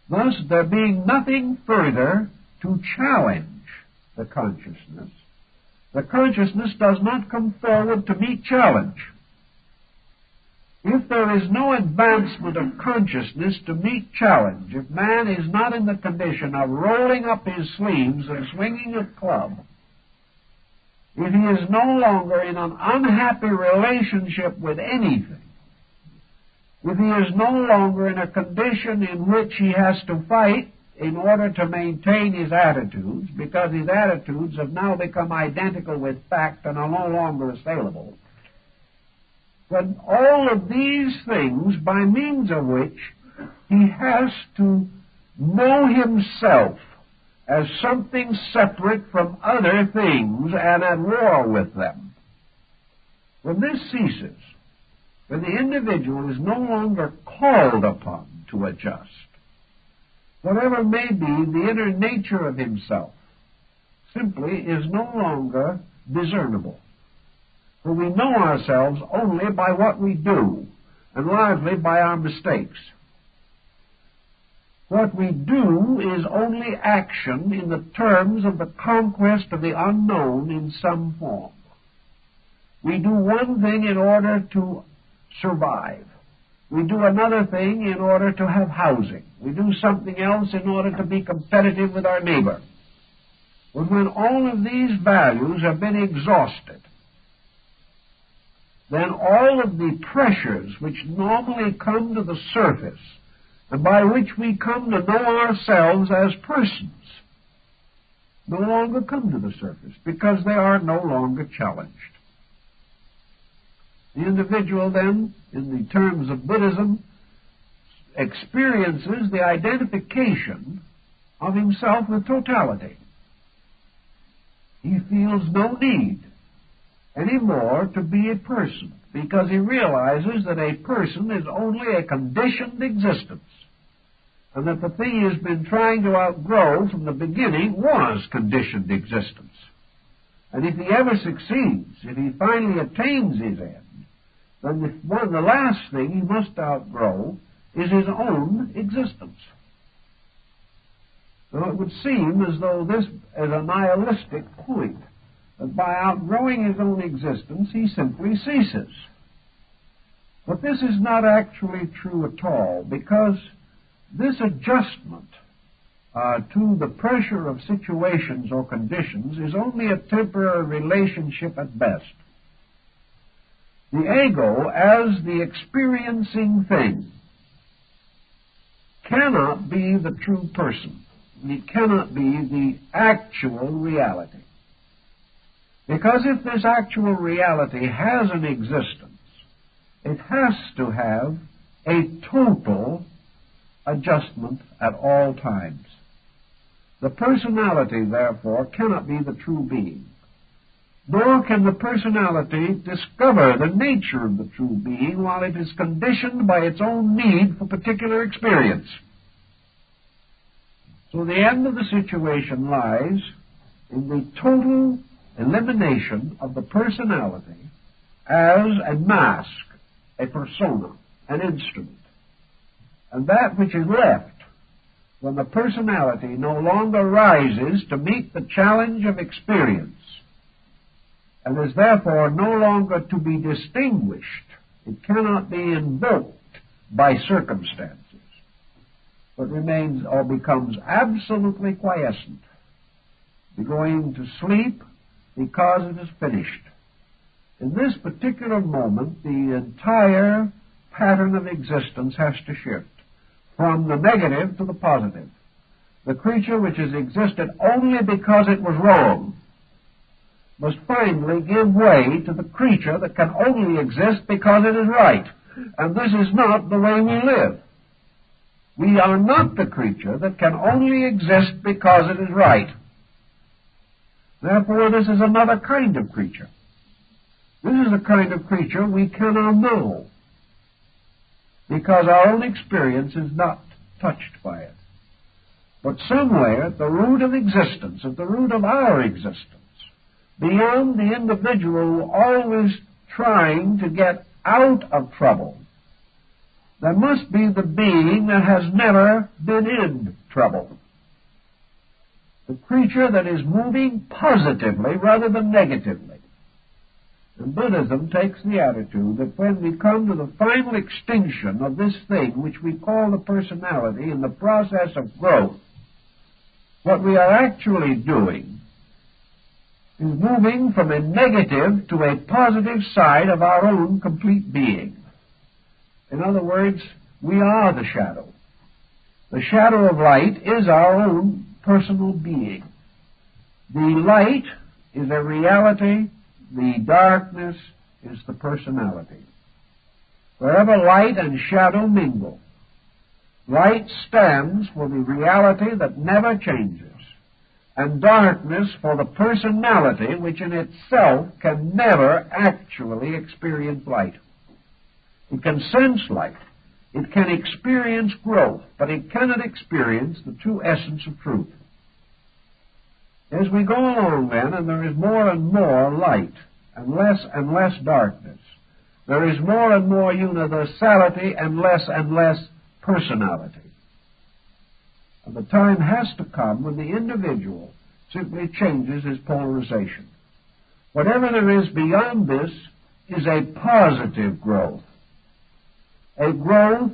S1: Thus, there being nothing further to challenge the consciousness does not come forward to meet challenge. If there is no advancement of consciousness to meet challenge, if man is not in the condition of rolling up his sleeves and swinging a club, if he is no longer in an unhappy relationship with anything, if he is no longer in a condition in which he has to fight in order to maintain his attitudes, because his attitudes have now become identical with fact and are no longer assailable, But all of these things, by means of which he has to know himself as something separate from other things and at war with them. When this ceases, when the individual is no longer called upon to adjust, whatever may be the inner nature of himself simply is no longer discernible. For we know ourselves only by what we do, and largely by our mistakes. What we do is only action in the terms of the conquest of the unknown in some form. We do one thing in order to survive. We do another thing in order to have housing. We do something else in order to be competitive with our neighbor. But when all of these values have been exhausted, then all of the pressures which normally come to the surface and by which we come to know ourselves as persons no longer come to the surface because they are no longer challenged. The individual then, in the terms of Buddhism, experiences the identification of himself with totality. He feels no need anymore to be a person, because he realizes that a person is only a conditioned existence, and that the thing he has been trying to outgrow from the beginning was conditioned existence. And if he ever succeeds, if he finally attains his end, then the last thing he must outgrow is his own existence. So it would seem as though this is a nihilistic point, that by outgrowing his own existence, he simply ceases. But this is not actually true at all, because this adjustment to the pressure of situations or conditions is only a temporary relationship at best. The ego, as the experiencing thing, cannot be the true person. It cannot be the actual reality. Because if this actual reality has an existence, it has to have a total adjustment at all times. The personality, therefore, cannot be the true being. Nor can the personality discover the nature of the true being while it is conditioned by its own need for particular experience. So the end of the situation lies in the total elimination of the personality as a mask, a persona, an instrument. And that which is left when the personality no longer rises to meet the challenge of experience and is therefore no longer to be distinguished, it cannot be invoked by circumstances, but remains or becomes absolutely quiescent, going to sleep because it is finished. In this particular moment, the entire pattern of existence has to shift from the negative to the positive. The creature which has existed only because it was wrong must finally give way to the creature that can only exist because it is right. And this is not the way we live. We are not the creature that can only exist because it is right. Therefore, this is another kind of creature. This is a kind of creature we cannot know, because our own experience is not touched by it. But somewhere at the root of existence, at the root of our existence, beyond the individual always trying to get out of trouble, there must be the being that has never been in trouble. The creature that is moving positively rather than negatively. And Buddhism takes the attitude that when we come to the final extinction of this thing which we call the personality in the process of growth, what we are actually doing is moving from a negative to a positive side of our own complete being. In other words, we are the shadow. The shadow of light is our own personal being. The light is a reality, the darkness is the personality. Wherever light and shadow mingle, light stands for the reality that never changes, and darkness for the personality which in itself can never actually experience light. It can sense light. It can experience growth, but it cannot experience the true essence of truth. As we go along then, and there is more and more light and less darkness, there is more and more universality and less personality. And the time has to come when the individual simply changes his polarization. Whatever there is beyond this is a positive growth, a growth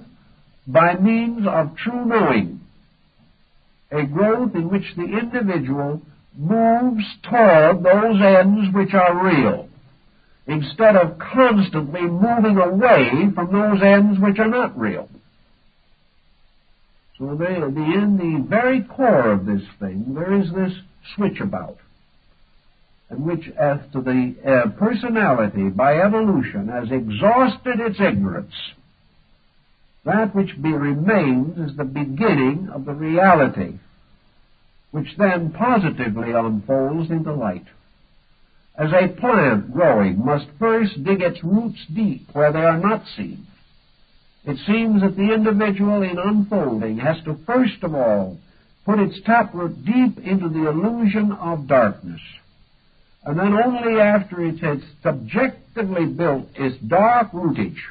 S1: by means of true knowing, a growth in which the individual moves toward those ends which are real, instead of constantly moving away from those ends which are not real. So in the very core of this thing, there is this switch about, in which as to the personality by evolution has exhausted its ignorance, that which remains is the beginning of the reality, which then positively unfolds into light. As a plant growing must first dig its roots deep where they are not seen, it seems that the individual in unfolding has to first of all put its taproot deep into the illusion of darkness. And then only after it has subjectively built its dark rootage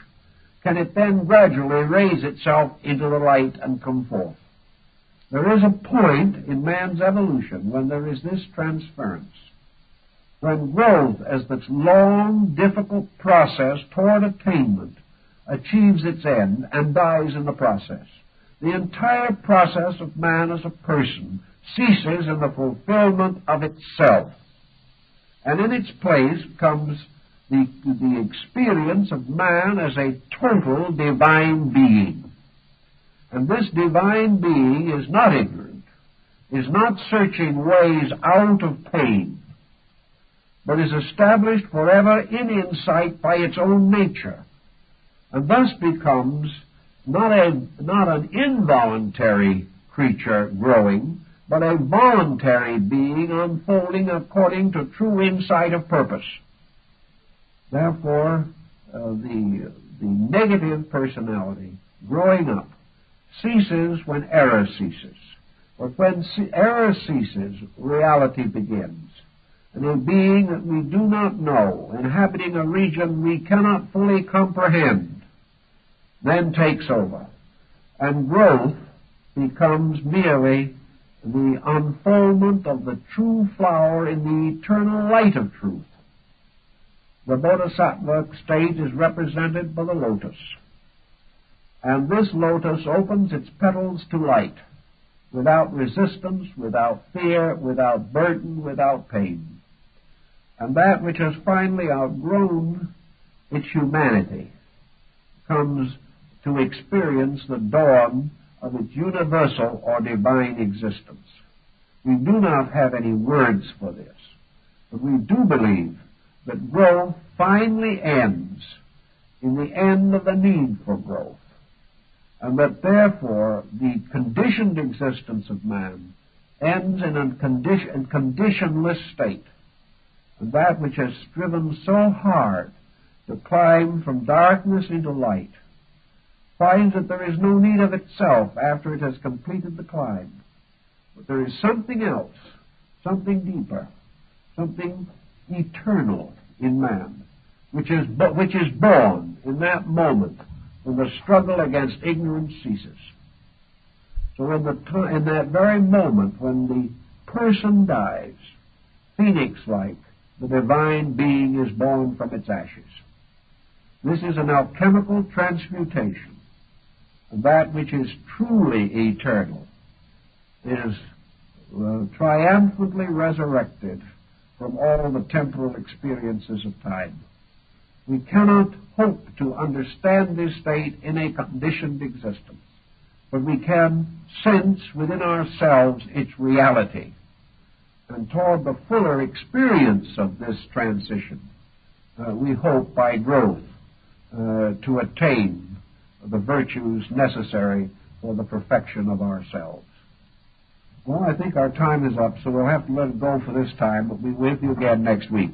S1: can it then gradually raise itself into the light and come forth. There is a point in man's evolution when there is this transference, when growth, as this long, difficult process toward attainment, achieves its end and dies in the process. The entire process of man as a person ceases in the fulfillment of itself, and in its place comes the experience of man as a total divine being. And this divine being is not ignorant, is not searching ways out of pain, but is established forever in insight by its own nature, and thus becomes not an involuntary creature growing, but a voluntary being unfolding according to true insight of purpose. Therefore, the negative personality growing up ceases when error ceases. But when error ceases, reality begins. And a being that we do not know, inhabiting a region we cannot fully comprehend, then takes over. And growth becomes merely the unfoldment of the true flower in the eternal light of truth. The bodhisattva state is represented by the lotus. And this lotus opens its petals to light, without resistance, without fear, without burden, without pain. And that which has finally outgrown its humanity comes to experience the dawn of its universal or divine existence. We do not have any words for this, but we do believe that growth finally ends in the end of the need for growth, and that therefore the conditioned existence of man ends in a conditionless state, and that which has striven so hard to climb from darkness into light finds that there is no need of itself after it has completed the climb. But there is something else, something deeper, something eternal in man, which is born in that moment when the struggle against ignorance ceases. So in that very moment when the person dies, phoenix-like, the divine being is born from its ashes. This is an alchemical transmutation, and that which is truly eternal is triumphantly resurrected from all the temporal experiences of time. We cannot hope to understand this state in a conditioned existence, but we can sense within ourselves its reality. And toward the fuller experience of this transition, we hope by growth to attain the virtues necessary for the perfection of ourselves. Well, I think our time is up, so we'll have to let it go for this time, but we'll be with you again next week.